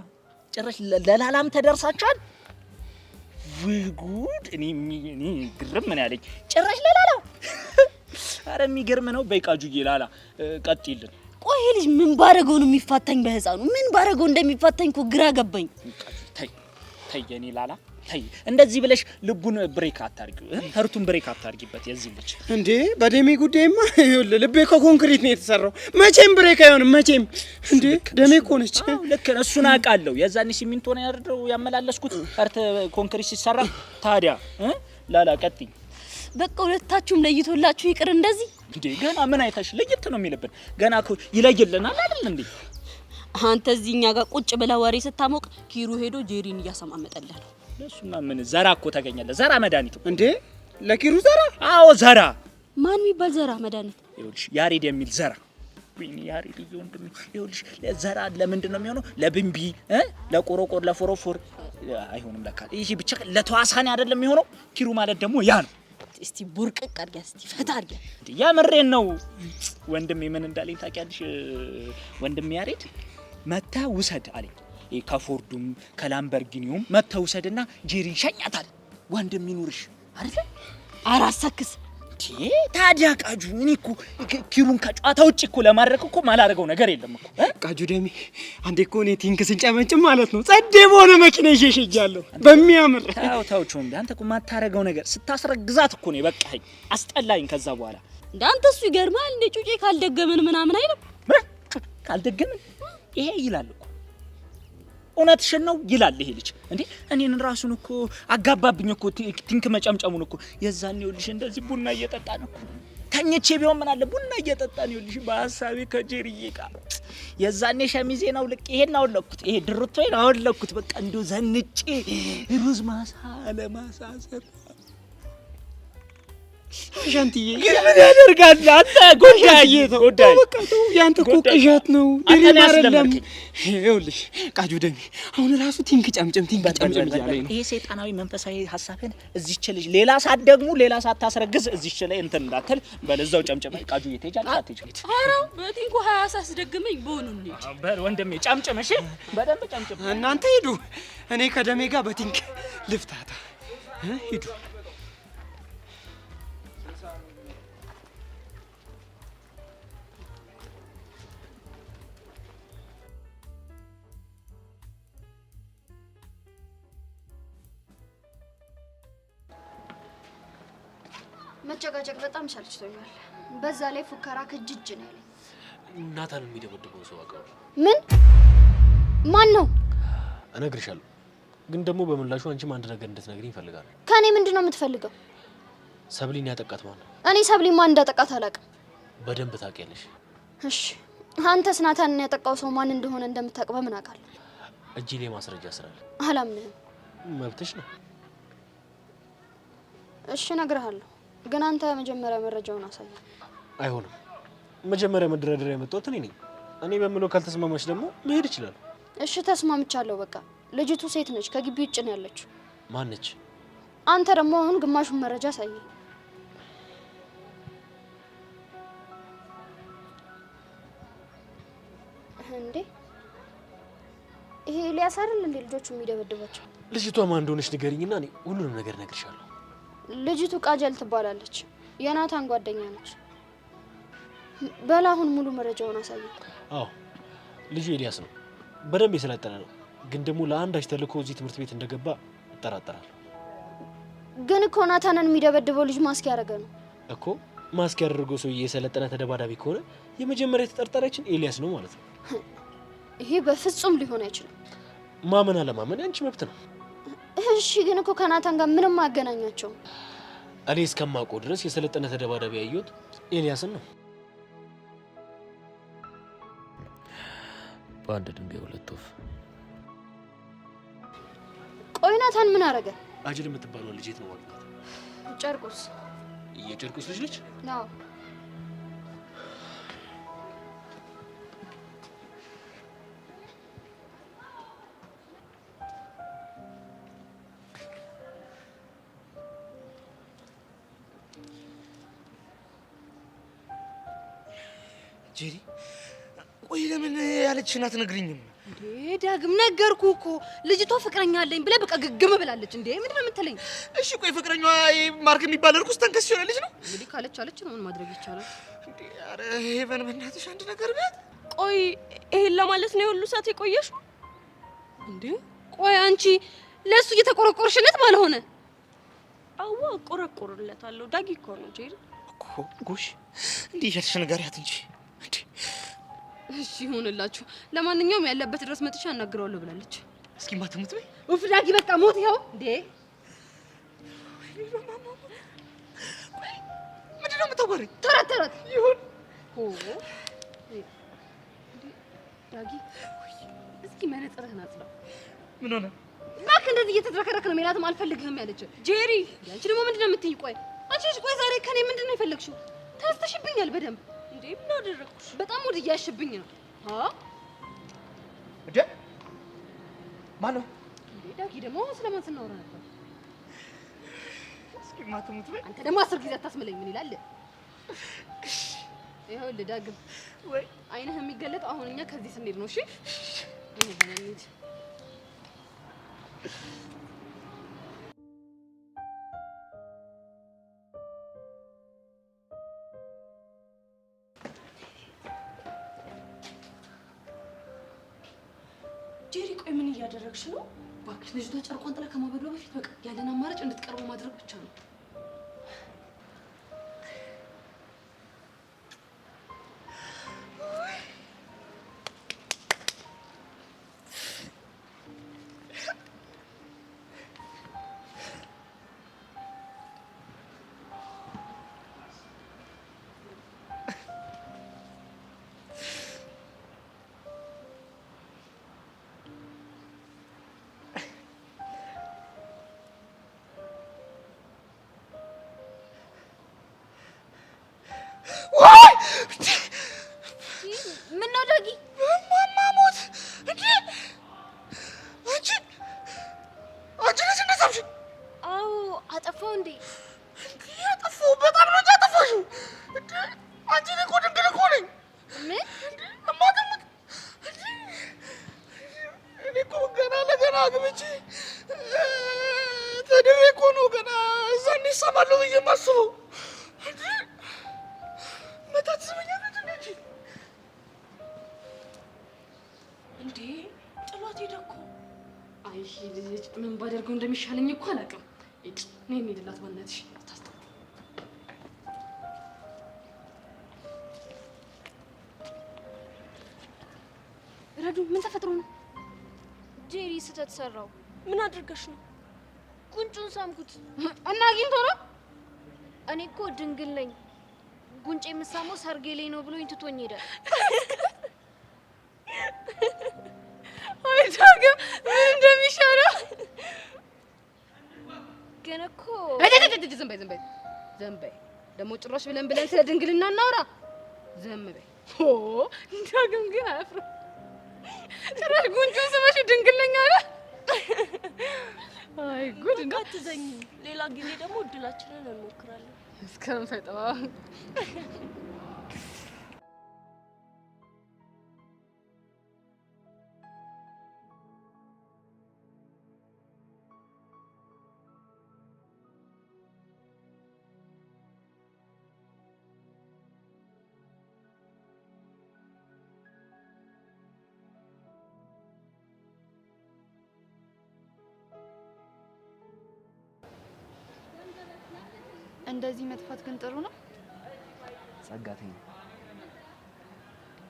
ጭራሽ ለላላም ተደርሳችኋል? ወይ ጉድ! እኔ ግርም ምን ያለኝ ጭራሽ ለላላ። አረ የሚገርም ነው። በይ ቃጁዬ ላላ ቀጥይልን። ቆይ ልጅ ምን ባረገው ነው የሚፋታኝ? በህፃኑ ምን ባረገው እንደሚፋታኝ እኮ ግራ ገባኝ። ተይ የኔ ላላ ተይ፣ እንደዚህ ብለሽ ልቡን ብሬክ አታርጊው፣ ህርቱን ብሬክ አታርጊበት። የዚህ ልጅ እንዴ በደሜ ጉዳይማ ይኸውልህ፣ ልቤ ከኮንክሪት ነው የተሰራው። መቼም ብሬክ አይሆንም መቼም። እንዴ ደሜ እኮ ነች። ልክ ነው፣ እሱን አውቃለሁ። የዛኔ ሲሚንቶ ነው ያደረው ያመላለስኩት ህርት ኮንክሪት ሲሰራ። ታዲያ ላላ ቀጥይ። በቃ ሁለታችሁም ለይቶላችሁ ይቅር እንደዚህ። እንዴ ገና ምን አይታሽ ለየት ነው የሚልብን? ገና እኮ ይለይልናል አይደል እንዴ? አንተ እዚህኛ ጋር ቁጭ ብላ ወሬ ስታሞቅ ኪሩ ሄዶ ጄሪን እያሰማመጠልህ ነው። ለሱማ ምን ዘራ እኮ ተገኘለ። ዘራ መድኃኒቱ እንዴ ለኪሩ ዘራ? አዎ ዘራ። ማን የሚባል ዘራ መድኃኒት? ይኸውልሽ ያሬድ የሚል ዘራ። ወይኔ ያሬድ ወንድም፣ ይኸውልሽ ዘራ ለምንድን ነው የሚሆነው? ለብንቢ ለቆሮቆር ለፎሮፎር አይሆንም ለካ። ይሄ ብቻ ለተዋሳኒ አይደለም የሚሆነው። ኪሩ ማለት ደግሞ ያ ነው። እስቲ ቡርቅቅ አድርጊያ፣ እስቲ ፈታ አድርጊያ። የምሬን ነው ወንድሜ። ምን እንዳለኝ ታውቂያለሽ? ወንድሜ ያሬድ መታ ውሰድ አለኝ። ከፎርዱም ከላምበርጊኒውም መታ ውሰድና ጄሪን ሸኛታል። ወንድም ይኑርሽ አይደል? አራሰክስ ታዲያ ቃጁ እኔ እኮ ኪሩን ከጨዋታ ውጭ እኮ ለማድረግ እኮ ማላረገው ነገር የለም እኮ። ቃጁ ደሜ አንዴ እኮ እኔ ቲንክ ስንጨመጭም ማለት ነው ጸዴ በሆነ መኪና ይሸሽጃለሁ በሚያምር። ታው ቾም አንተ እኮ ማታረገው ነገር ስታስረግዛት እኮ ነው በቃኝ፣ አስጠላኝ። ከዛ በኋላ እንዳንተ እሱ ይገርማል። እንደ ጩጬ ካልደገመን ምናምን አይልም። ካልደገመን ይሄ ይላል እኮ። እውነትሽን ነው ይላል ይሄ ልጅ። እንዴ እኔን ራሱን እኮ አጋባብኝ እኮ ቲንክ መጨምጨሙን እኮ። የዛኔ ይኸውልሽ እንደዚህ ቡና እየጠጣን እኮ ተኝቼ ቢሆን ምን አለ ቡና እየጠጣን ይኸውልሽ በሐሳቤ ከጄሪዬ ጋር። የዛኔ ሸሚዜን አውልቄ ይሄን አወለኩት፣ ይሄ ድርቶዬን አወለኩት። በቃ እንደው ዘንጬ ሩዝ ማሳ ለማሳሰር ሻንቲዬ ምን ያደርጋል አንተ? ጎዳዬ ጎዳዬ በቃ ተው፣ ያንተ እኮ ቅዠት ነው። ደም አይደለም። ይኸውልሽ ቃጁ ደሜ አሁን ራሱ ቲንክ ጨምጨም እያለኝ ነው። ይሄ ሰይጣናዊ መንፈሳዊ ሐሳብን እዚህች ልጅ ሌላ ሳት ደግሞ ሌላ ሳት ታስረግዝ እዚህች ላይ እንትን እንዳትል በለዛው ጨምጨም። ቃጁ እየተጃል አትይጭ። ኧረ በቲንኩ 20 ሳስደግመኝ በሆኑ እንዴ በል ወንድሜ ጨምጨም። እሺ በደንብ ጨምጨም። እናንተ ሂዱ፣ እኔ ከደሜ ጋር በቲንክ ልፍታታ። ሂዱ። መጨቃጨቅ በጣም ሰልችቶኛል። በዛ ላይ ፉከራ ከጅጅ ነው ያለኝ። ናታን የሚደበድበው ሰው አውቀው። ምን? ማን ነው? እነግርሻለሁ፣ ግን ደግሞ በምላሹ አንቺም አንድ ነገር እንድትነግሪኝ እፈልጋለሁ። ከኔ ምንድነው የምትፈልገው? ሰብሊን ያጠቃት ማን ነው? እኔ ሰብሊ ማን እንዳጠቃት አላውቅም። በደንብ ታውቂያለሽ። እሺ አንተስ ናታንን ያጠቃው ሰው ማን እንደሆነ እንደምታውቅ በምን አውቃለሁ? እጄ ላይ ማስረጃ ስላለ። አላምንህም። መብትሽ ነው። እሺ እነግርሃለሁ፣ ግን አንተ መጀመሪያ መረጃውን አሳይ። አይሆንም። መጀመሪያ መደራደሪያ የመጣሁት እኔ ነኝ። እኔ በምለው ካልተስማማች ደግሞ መሄድ ይችላል። እሺ ተስማምቻለሁ። በቃ ልጅቱ ሴት ነች፣ ከግቢ ውጭ ነው ያለችው። ማን ነች? አንተ ደግሞ አሁን ግማሹን መረጃ አሳይ። እንዴ ይሄ ኤልያስ አይደል እንዴ ልጆቹ የሚደበድባቸው? ልጅቷ ማን እንደሆነች ንገሪኝና እኔ ሁሉንም ነገር እነግርሻለሁ። ልጅቱ ቃጀል ትባላለች። የናታን ጓደኛ ነች። በላ አሁን ሙሉ መረጃውን አሳይ። አዎ ልጁ ኤልያስ ነው። በደንብ የሰለጠነ ነው። ግን ደግሞ ለአንዳች ተልእኮ እዚህ ትምህርት ቤት እንደገባ እጠራጠራለሁ። ግን እኮ ናታንን የሚደበድበው ልጅ ማስክ ያደረገ ነው እኮ። ማስክ ያደረገው ሰውዬ የሰለጠነ ተደባዳቢ ከሆነ የመጀመሪያ ተጠርጣሪያችን ኤልያስ ነው ማለት ነው። ይሄ በፍጹም ሊሆን አይችልም። ማመን አለማመን ያንቺ መብት ነው። እሺ ግን እኮ ከናታን ጋር ምንም አገናኛቸው። እኔ እስከማውቀው ድረስ የሰለጠነ ተደባዳቢ ያየሁት ኤልያስን ነው። በአንድ ድንጋይ ሁለት ወፍ። ቆይ ናታን ምን አደረገ? አጅል የምትባለው ልጅ የት ነው ማግኘት? ጨርቁስ። የጨርቁስ ልጅ ነች? አዎ ጄሪ ቆይ ለምን ያለችሽን አትነግሪኝም? እንዴ ዳግም ነገርኩ እኮ ልጅቷ ፍቅረኛ አለኝ ብለህ በቃ ግግም ብላለች። እንዴ ምንድነው የምትለኝ? እሺ ቆይ ፍቅረኛዋ ማርክ የሚባል እርኩስ ተንከስ የሆነ ልጅ ነው? እንግዲህ ካለች አለች ነው ምን ማድረግ ይቻላል? እንዴ ኧረ ሄቨን በእናትሽ አንድ ነገር ቢያት። ቆይ ይሄን ለማለት ነው የሁሉ ሰዓት የቆየሽው? እንዴ ቆይ አንቺ ለሱ እየተቆረቆርሽለት ባልሆነ? አዋ ቆረቆርለታለሁ። ዳጊ እኮ ነው ጄሪ እኮ ጎሽ እንዴ ያልሽ ንገሪያት እንጂ እንዴ። እሺ ይሁንላችሁ። ለማንኛውም ያለበት ድረስ መጥቻ አናግረዋለሁ ብላለች። እስኪ ማተሙት በይ። ኡፍ ዳጊ በቃ ሞት ይኸው። እንዴ ምንድን ነው የምታወሪኝ? ተረት ይሁን ዳጊ እስኪ መነጽርህን አጽዳው። ምን ሆነ? እባክህ እንደዚህ እየተዝረከረክ ነው። ሜላትም አልፈልግህም ያለች ጄሪ። አንቺ ደግሞ ምንድን ነው የምትይኝ? ቆይ አንቺ ቆይ ዛሬ ከኔ ምንድን ነው የፈለግሽው? ተስተሽብኛል በደንብ። እንዴ ምን አደረኩሽ? በጣም ሙድ እያሽብኝ ነው። እንዴ ማነው? እንዴ ዳጊ ደግሞ ስለማን ስናወራ ነበር? እስኪ ማተሙት በይ። አንተ ደግሞ 10 ጊዜ አታስመለኝ። ምን ይላል? ይኸውልህ ዳግም ወይ አይንህ የሚገለጠው አሁን እኛ ከዚህ ስንሄድ ነው። እሺ እንሂድ። ጄሪ ቆይ ምን እያደረግሽ ነው? እባክሽ ልጅቷ ጨርቋን ጥላ ከማበዷ በፊት በቃ ያለን አማራጭ እንድትቀርበው ማድረግ ብቻ ነው። ምን ነው ዳጊ? ማማሞት እንዴ! አንቺ ነሽ እንደሳብሽ? አዎ አጠፋው እንዴ? ያጠፋው በጣም ነው ያጠፋሽው። እንዴ አንቺ እኮ ድንግል እኮ ነኝ። ምን እማተሙት እኔ እኮ ገና ለገና አግብቼ ተድሬ እኮ ነው ገና እዛኔ እሰማለሁ ብዬ የማስበው። መታት ስመኛለች እንዴ ጥሏት ሄደ እኮ። አይ ልጅ ምን ባደርገው እንደሚሻለኝ እኮ አላውቅም። እጭ ነይ እንሂድላት በእናትሽ። ረዱ ምን ተፈጥሮ ነው? ጄሪ ስህተት ሰራው። ምን አድርገሽ ነው? ጉንጩን ሳምኩት እና አግኝቶ ነው? እኔ እኮ ድንግል ነኝ። ጉንጭ የምሳመው ሰርጌ ላይ ነው ብሎኝ ትቶኝ ሄደ። አይ ዳግም ምን እንደሚሻለው ግን እኮ ዝም በይ ደግሞ ጭራሽ ብለን ስለ ድንግልና እናውራ። ዝም በይ። ዳግም ግን አያፍርም። ጭራሽ ጉንጩን ስመሽ ድንግል ነኝ አለ። አይ ጉድ ነው። አትዘኝ። ሌላ ጊዜ ደግሞ እድላችንን እንሞክራለን። እስከምፈጠው እንደዚህ መጥፋት ግን ጥሩ ነው። ጸጋተኝ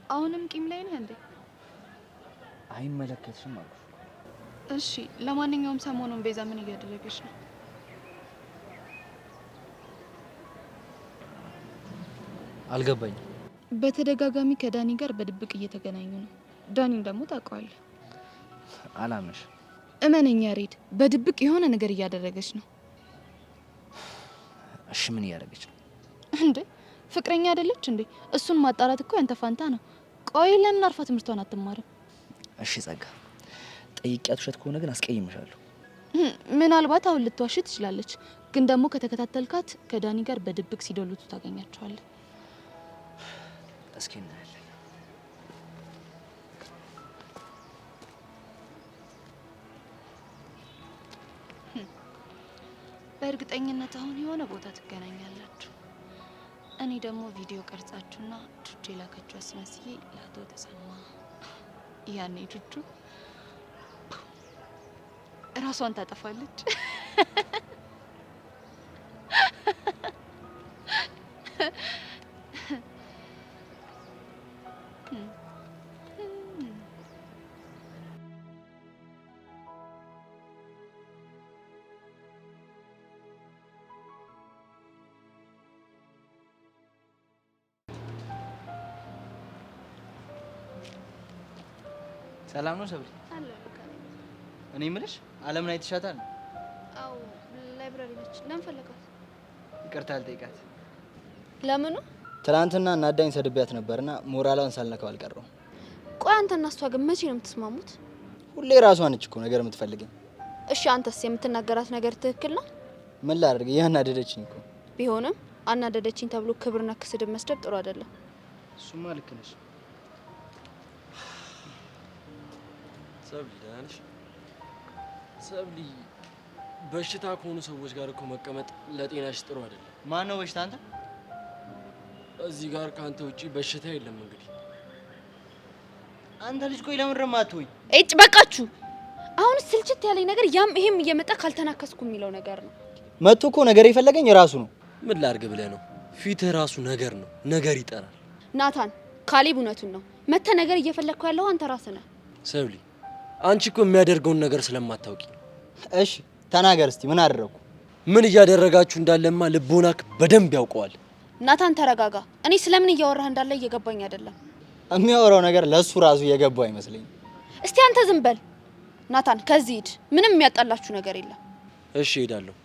አሁንም ቂም ላይ ነህ እንዴ? አይመለከትሽም አልኩሽ። እሺ ለማንኛውም ሰሞኑን ቤዛ ምን እያደረገች ነው? አልገባኝም። በተደጋጋሚ ከዳኒ ጋር በድብቅ እየተገናኙ ነው። ዳኒም ደግሞ ታውቀዋለህ። አላምንሽ። እመነኛ ሬድ፣ በድብቅ የሆነ ነገር እያደረገች ነው። እሺ ምን እያደረገች ነው እንዴ? ፍቅረኛ አይደለች እንዴ? እሱን ማጣራት እኮ ያንተ ፋንታ ነው። ቆይ ለምን አርፋ ትምህርቷን አትማርም? እሺ ጸጋ፣ ጠይቂያት ውሸት ከሆነ ግን አስቀይምሻለሁ። ምናልባት አሁን ልትዋሽ ትችላለች፣ ግን ደግሞ ከተከታተልካት ከዳኒ ጋር በድብቅ ሲደሉቱ ታገኛቸዋለህ። እስኪ እናያለን። በእርግጠኝነት አሁን የሆነ ቦታ ትገናኛላችሁ። እኔ ደግሞ ቪዲዮ ቀርጻችሁና ጁጁ የላከችው አስመስዬ ለአቶ ተሰማ፣ ያኔ ጁጁ እራሷን ታጠፋለች። ሰላም ነው ሰብሊ? እኔ የምልሽ አለምን አይተሻታል? አዎ ላይብራሪ ነች። ለምን ፈለጋት? ይቅርታ አልጠይቃት። ለምኑ? ትናንትና እናዳኝ ሰድቢያት ነበርና ሞራሏን ሳልነካው አልቀረውም። ቆይ አንተና እሷ ግን መቼ ነው የምትስማሙት? ሁሌ ራሷ ነች እኮ ነገር የምትፈልገኝ። እሺ አንተስ የምትናገራት ነገር ትክክል ነው? ምን ላድርግ? ያናደደችኝ እኮ። ቢሆንም አናደደችኝ ተብሎ ክብር ነክ ስድብ መስደብ ጥሩ አይደለም። እሱማ ልክ ነሽ። ሰብሊ ደህና ነሽ? ሰብሊ በሽታ ከሆኑ ሰዎች ጋር እኮ መቀመጥ ለጤናሽ ጥሩ አይደለም። ማን ነው በሽታ? አንተ? እዚህ ጋር ከአንተ ውጪ በሽታ የለም። እንግዲህ አንተ ልጅ ቆይ ለምን ረማትወኝ? እጭ በቃችሁ። አሁን ስልችት ያለኝ ነገር ያም ይሄም እየመጣ ካልተናከስኩ የሚለው ነገር ነው። መጥቶ እኮ ነገር የፈለገኝ ራሱ ነው። ምን ላድርግ ብለህ ነው? ፊትህ ራሱ ነገር ነው፣ ነገር ይጠራል። ናታን ካሌብ እውነቱን ነው። መተ ነገር እየፈለግኩ ያለው አንተ ራስህ ነህ። ሰብሊ አንቺ እኮ የሚያደርገውን ነገር ስለማታውቂ። እሺ ተናገር እስቲ ምን አደረኩ? ምን እያደረጋችሁ እንዳለማ ልቦናክ በደንብ ያውቀዋል። ናታን ተረጋጋ። እኔ ስለምን እያወራህ እንዳለ እየገባኝ አይደለም። የሚያወራው ነገር ለሱ ራሱ እየገባው አይመስለኝም። እስቲ አንተ ዝም በል ናታን፣ ከዚህ ሂድ። ምንም የሚያጣላችሁ ነገር የለም። እሺ ሄዳለሁ።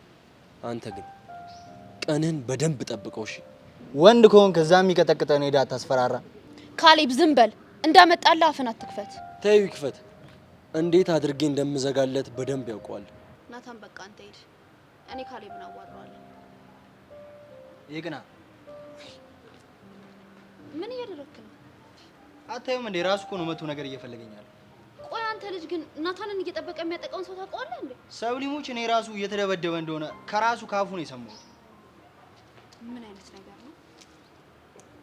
አንተ ግን ቀንህን በደንብ ጠብቀው። እሺ ወንድ ከሆንክ ከዛ የሚቀጠቅጠን ሄዳ አታስፈራራ። ካሌብ ዝም በል። እንዳመጣልህ አፍን አትክፈት። ተይው ይክፈት። እንዴት አድርጌ እንደምዘጋለት በደንብ ያውቀዋል። ናታን በቃ አንተ ሂድ። እኔ ካሌብን አዋራዋለሁ። ይግና ምን እያደረክ ነው? አታዩም እንዴ? ራሱ እኮ ነው መቶ ነገር እየፈለገኛል። ቆይ አንተ ልጅ ግን ናታንን እየጠበቀ የሚያጠቃውን ሰው ታውቀዋለህ እንዴ? ሰብሊሙች እኔ ራሱ እየተደበደበ እንደሆነ ከራሱ ካፉ ነው የሰማሁት። ምን አይነት ነገር ነው?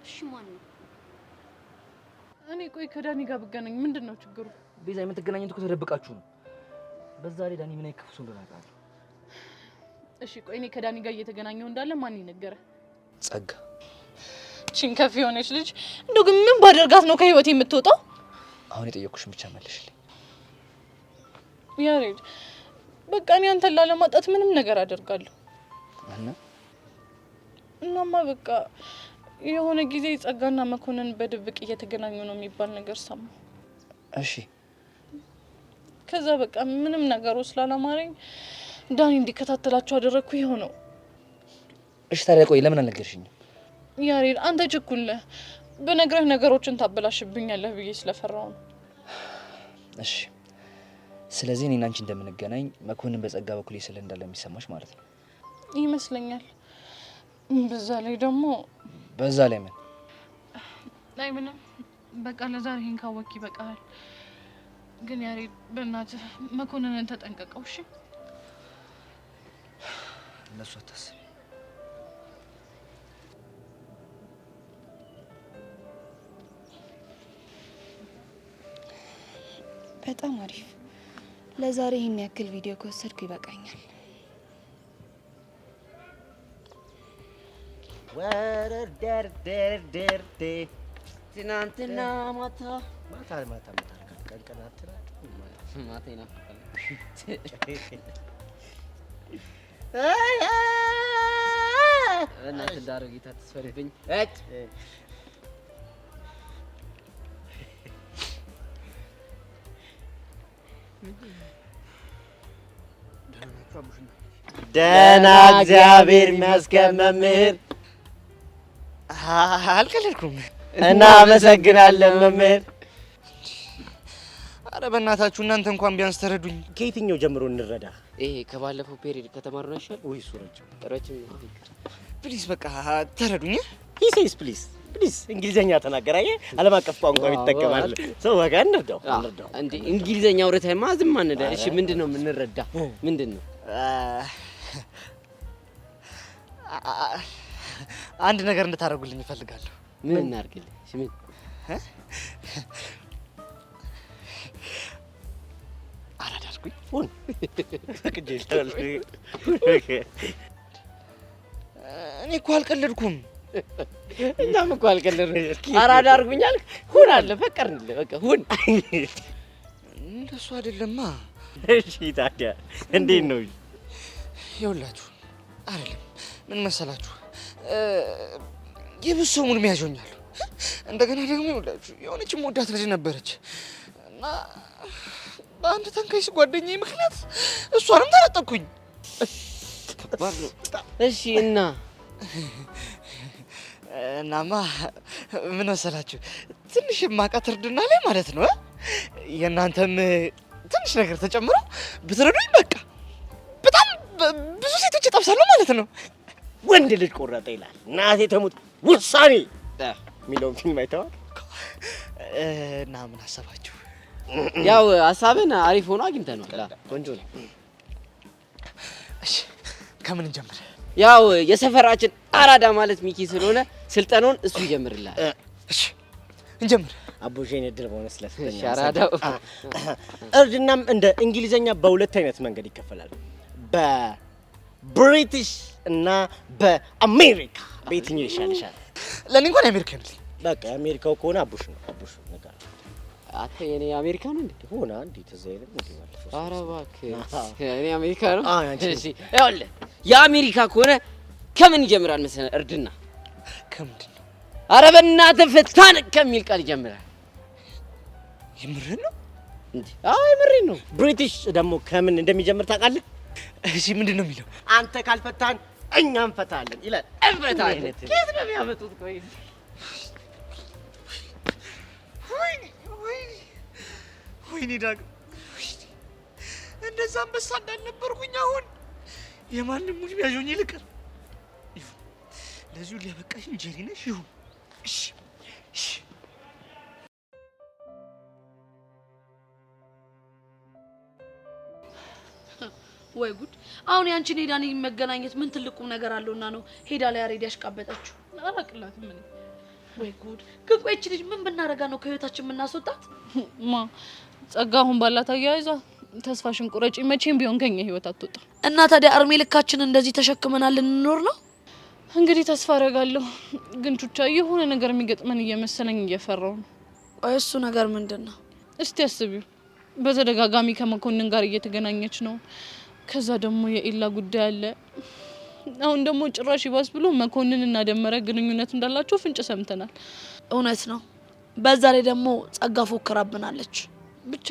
እሺ ማን ነው? እኔ ቆይ ከዳኒ ጋር ብገናኝ ምንድን ነው ችግሩ? ቤዛ የምትገናኙት እኮ ተደብቃችሁ ነው። በዛ ላይ ዳኒ ምን አይከፍሱ እንደሆነ አውቃለሁ። እሺ ቆይ እኔ ከዳኒ ጋር እየተገናኘው እንዳለ ማን ይነገረ? ጸጋ ቺንከፍ የሆነች ልጅ እንደው ግን ምን ባደርጋት ነው ከህይወት የምትወጣው? አሁን የጠየኩሽን ብቻ መልሽልኝ። ያሬድ በቃ እኔ አንተን ላለማጣት ምንም ነገር አደርጋለሁ። እናማ በቃ የሆነ ጊዜ ጸጋና መኮንን በድብቅ እየተገናኙ ነው የሚባል ነገር ሰማሁ። እሺ ከዛ በቃ ምንም ነገሩ ስላላማረኝ ዳኒ እንዲከታተላቸው አደረግኩ። ይኸው ነው። እሺ ታዲያ ቆይ ለምን አልነገርሽኝም? ያሬድ አንተ ችኩል ነህ። በነገርህ ነገሮችን ታበላሽብኛለህ ብዬ ስለፈራው ነው። እሺ ስለዚህ እኔና አንቺ እንደምንገናኝ መኮንን በጸጋ በኩል ስለ እንዳለ የሚሰማሽ ማለት ነው ይመስለኛል። በዛ ላይ ደግሞ በዛ ላይ ምን ላይ ምንም በቃ ለዛሬ ይሄን ካወቅ ይበቃል። ግን ያሬድ በእናትህ መኮንንን ተጠንቀቀው እሺ? ለሱ አታስቢ። በጣም አሪፍ። ለዛሬ ይሄን ያክል ቪዲዮ ከወሰድኩ ይበቃኛል። ወረር ደር ደር ደር ትናንትና ማታ ማታ ማታ ቀን ቀን አትናት ማታ ይናፍቃል። እናት እንዳረው ጌታ ተስፈርብኝ እጭ ደህና እግዚአብሔር ይመስገን መምህር። አልቀለድኩም። እናመሰግናለን መምህር። አረ በእናታችሁ እናንተ እንኳን ቢያንስ ተረዱኝ። ከየትኛው ጀምሮ እንረዳ? ይሄ ከባለፈው ፔሪድ ከተማርነው ይሻል ወይስ ረጅም ነው? ፕሊዝ በቃ ተረዱኝ። ሂ ሴይስ ፕሊዝ ፕሊዝ እንግሊዘኛ ተናገር። አየህ ዓለም አቀፍ ቋንቋ ይጠቀማል። ሰው ወጋ እንርዳው። እንዴ እንግሊዘኛ አውርተህማ ዝም አንደ። እሺ ምንድነው የምንረዳ? ምንድነው? አንድ ነገር እንድታደርጉልኝ እፈልጋለሁ። ምን እናድርግልህ? እሺ ምን አራዳልኩኝ ሁን ፈቅጄልሃለሁ። እኔ እኮ አልቀለድኩም። እኛም እኮ አልቀለድንም። አራዳ አድርጉኝ አልክ። ሁን አለ ፈቀርንልህ። በቃ ሁን። እንደሱ አይደለማ። እሺ ታዲያ እንዴት ነው? ይኸውላችሁ አይደለም ምን መሰላችሁ የብዙ ሰው ሙድ ያዦኛል። እንደገና ደግሞ ይኸውላችሁ የሆነች የምወዳት ልጅ ነበረች እና በአንድ ተንካይስ ጓደኛዬ ምክንያት እሷንም ተነጠቅኩኝ። ከባድ ነው። እሺ እናማ ምን መሰላችሁ ትንሽ የማውቃት እርድና ላይ ማለት ነው የእናንተም ትንሽ ነገር ተጨምሮ ብትረዱኝ በቃ በጣም ብዙ ሴቶች እጠብሳለሁ ማለት ነው። ወንድ ልጅ ቆረጠ ይላል እናቴ ተሙት ውሳኔ የሚለውን ፊልም አይተዋል? እና ምን አሰባችሁ? ያው ሀሳብን አሪፍ ሆኖ አግኝተነዋል። ቆንጆ ነው። እሺ ከምን እንጀምር? ያው የሰፈራችን አራዳ ማለት ሚኪ ስለሆነ ስልጠናውን እሱ ይጀምርልሃል። እሺ እንጀምር። አቦሼን እድል ቦነስ ለፍተኛ። እሺ አራዳው እርድናም እንደ እንግሊዘኛ በሁለት አይነት መንገድ ይከፈላል። በብሪቲሽ እና በአሜሪካ። በየትኛው ይሻልሻል? ለኔ እንኳን የአሜሪካ ነው። በቃ የአሜሪካው ከሆነ አቡሽ ነው። አቡሽ ነገር አተ የኔ አሜሪካ ነው እንዴ? ሆና እንዴ ተዘይለም እንዴ ማለት ነው። ኧረ እባክህ እኔ አሜሪካ ነው። እሺ ይኸውልህ የአሜሪካ ከሆነ ከምን ይጀምራል መሰለህ? እርድና ከምንድን ነው? ኧረ በእናትህ ፍታን ከሚል ቃል ይጀምራል። የምርህን ነው እንዴ? አዎ የምሬን ነው። ብሪቲሽ ደግሞ ከምን እንደሚጀምር ታውቃለህ? እሺ ምንድን ነው የሚለው? አንተ ካልፈታን እኛ እንፈታለን ይላል። እንፈታለን። ከየት ነው የሚያመጡት? ቆይ ወይኔ ዳግም እንደዛ አንበሳ እንዳልነበርኩኝ አሁን የማንም ሙድ ቢያዦኝ ይልቀር። ለዚሁ ሊያበቃሽ እንጀሪ ነሽ። ይሁን እሺ እሺ። ወይ ጉድ! አሁን ያንቺን ሄዳን መገናኘት ምን ትልቁም ነገር አለውና ነው ሄዳ ላይ ያሬድ ያሽቃበጣችሁ? አላቅላትም ምን። ወይ ጉድ! ግን ቆይ እቺ ልጅ ምን ብናረጋ ነው ከህይወታችን የምናስወጣት? ማ ጸጋ አሁን ባላት አያይዛ ተስፋሽን ቁረጪ፣ መቼም ቢሆን ከኛ ህይወት አትወጣ። እና ታዲያ እርሜ ልካችን እንደዚህ ተሸክመናል ልንኖር ነው? እንግዲህ ተስፋ አደርጋለሁ። ግን ቹቻ የሆነ ነገር የሚገጥመን እየመሰለኝ እየፈራው ነው። ቆይ እሱ ነገር ምንድን ነው? እስቲ አስቢው። በተደጋጋሚ ከመኮንን ጋር እየተገናኘች ነው። ከዛ ደግሞ የኢላ ጉዳይ አለ። አሁን ደግሞ ጭራሽ ይባስ ብሎ መኮንን እና ደመረ ግንኙነት እንዳላቸው ፍንጭ ሰምተናል። እውነት ነው። በዛ ላይ ደግሞ ጸጋ ፎከራብናለች። ብቻ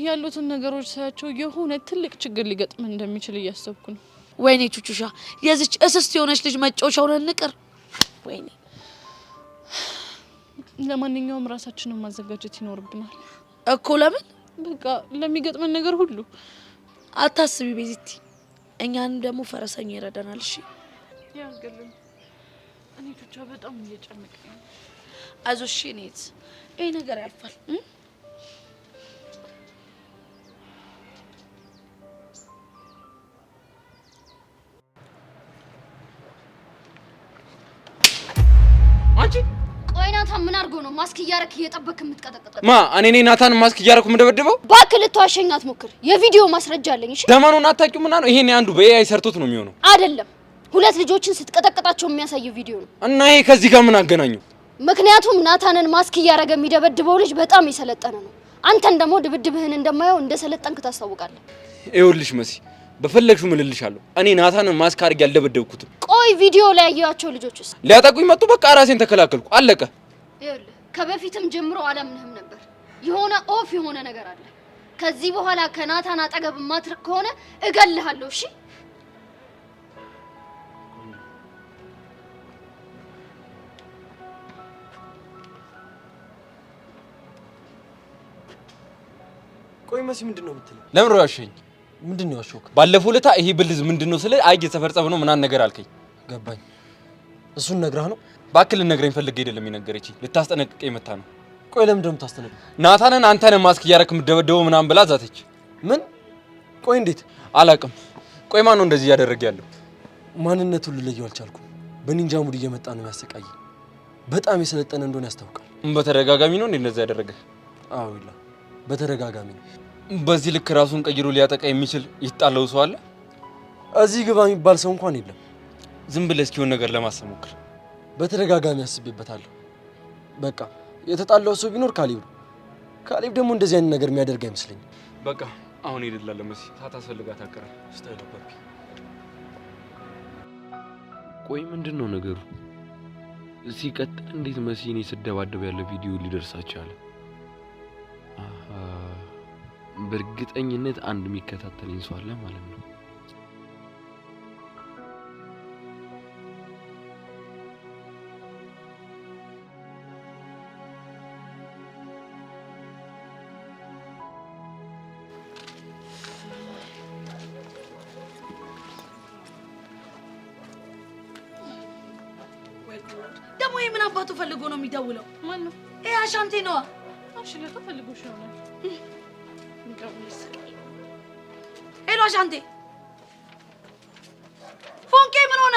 ያሉትን ነገሮች ሳያቸው የሆነ ትልቅ ችግር ሊገጥመን እንደሚችል እያሰብኩ ነው። ወይኔ ቹቹሻ፣ የዚች እስስት የሆነች ልጅ መጫወቻው ነን ንቅር። ወይኔ። ለማንኛውም ራሳችንን ማዘጋጀት ይኖርብናል እኮ። ለምን? በቃ ለሚገጥመን ነገር ሁሉ አታስቢ ቤዚቲ፣ እኛንም ደግሞ ፈረሰኛ ይረዳናል። እሺ ያገለም እኔ ቹቻ በጣም እየጨነቀኝ ነው። አይዞሽ ኔት፣ ይሄ ነገር ያልፋል። አንቺ ቆይ ናታን ምን አድርጎ ነው ማስክ እያረክ እየጠበክ የምትቀጠቅጠው? ማ እኔ ናታን ማስክ እያረኩ የምደበድበው? እባክህ ልትዋሸኝ አትሞክር። የቪዲዮ ማስረጃ አለኝ። እሺ ዘመኑን አታውቂውም እና ነው ይሄን አንዱ በኤአይ ሰርቶት ነው የሚሆነው። አይደለም፣ ሁለት ልጆችን ስትቀጠቅጣቸው የሚያሳይ ቪዲዮ ነው። እና ይሄ ከዚህ ጋር ምን አገናኘው? ምክንያቱም ናታንን ማስክ እያረገ የሚደበድበው ልጅ በጣም የሰለጠነ ነው። አንተን ደግሞ ድብድብህን እንደማየው እንደሰለጠንክ ታስታውቃለህ። ይኸውልሽ መሲ፣ በፈለግሽው ምልልሻለሁ። እኔ ናታንን ማስክ አድርጌ ያልደበደብኩትም። ቆይ ቪዲዮ ላይ ያያቸው ልጆችስ? ሊያጠቁኝ መጡ። በቃ ራሴን ተከላከልኩ። አለቀ። ይኸውልህ ከበፊትም ጀምሮ አላምንህም ነበር። የሆነ ኦፍ የሆነ ነገር አለ። ከዚህ በኋላ ከናታን አጠገብ ማትርክ ከሆነ እገልሃለሁ። እሺ ቆይ መሲ ምንድን ነው የምትለው? ለምን ነው ያሸኝ? ምንድን ነው ያሸውክ? ባለፈው ለታ ይሄ ብልዝ ምንድን ነው ስለ አይ የተፈርጸብ ነው ምናምን ነገር አልከኝ። ገባኝ። እሱን ነግረህ ነው? ባክል ልነግረኝ ፈልጌ አይደለም የነገረችኝ፣ ልታስጠነቅቀኝ መታ ነው። ቆይ ለምን ደም ታስጠነቅቅ? ናታንን አንተን ማስክ እያደረክ የምትደበደበው ምናምን ብላ ዛተች። ምን? ቆይ እንዴት? አላቅም። ቆይ ማን ነው እንደዚህ እያደረገ ያለው? ማንነቱን ልለየው አልቻልኩም። በኒንጃ ሙድ እየመጣ ነው የሚያሰቃይ። በጣም የሰለጠነ እንደሆነ ያስታውቃል። በተደጋጋሚ ነው እንዴ እንደዚህ ያደረገ? አዎ ይላ በተደጋጋሚ ነው። በዚህ ልክ ራሱን ቀይሮ ሊያጠቃ የሚችል ይጣለው ሰው አለ? እዚህ ግባ የሚባል ሰው እንኳን የለም። ዝም ብለህ እስኪሆን ነገር ለማሰብ ሞክር። በተደጋጋሚ አስቤበታለሁ። በቃ የተጣላው ሰው ቢኖር ካሌብ ነው። ካሌብ ደግሞ እንደዚህ አይነት ነገር የሚያደርግ አይመስለኝም። በቃ አሁን ሄድላለ መሲ ሳታስፈልጋት አቀረ ስታይል ባቢ። ቆይ ምንድን ነው ነገሩ? ሲቀጥል እንዴት መሲ እኔ ስደባደብ ያለ ቪዲዮ ሊደርሳቸው አለ? በእርግጠኝነት አንድ የሚከታተለኝ ሰው አለ ማለት ነው። ደግሞ የምን አባቱ ፈልጎ ነው የሚደውለው? ማን ነው? ይሄ አሻንቴ ነዋ። እሺ ለታ ፈልጎሽ ይሆናል። ሄሎ አሻንቴ፣ ፎንቄ ምን ሆነ?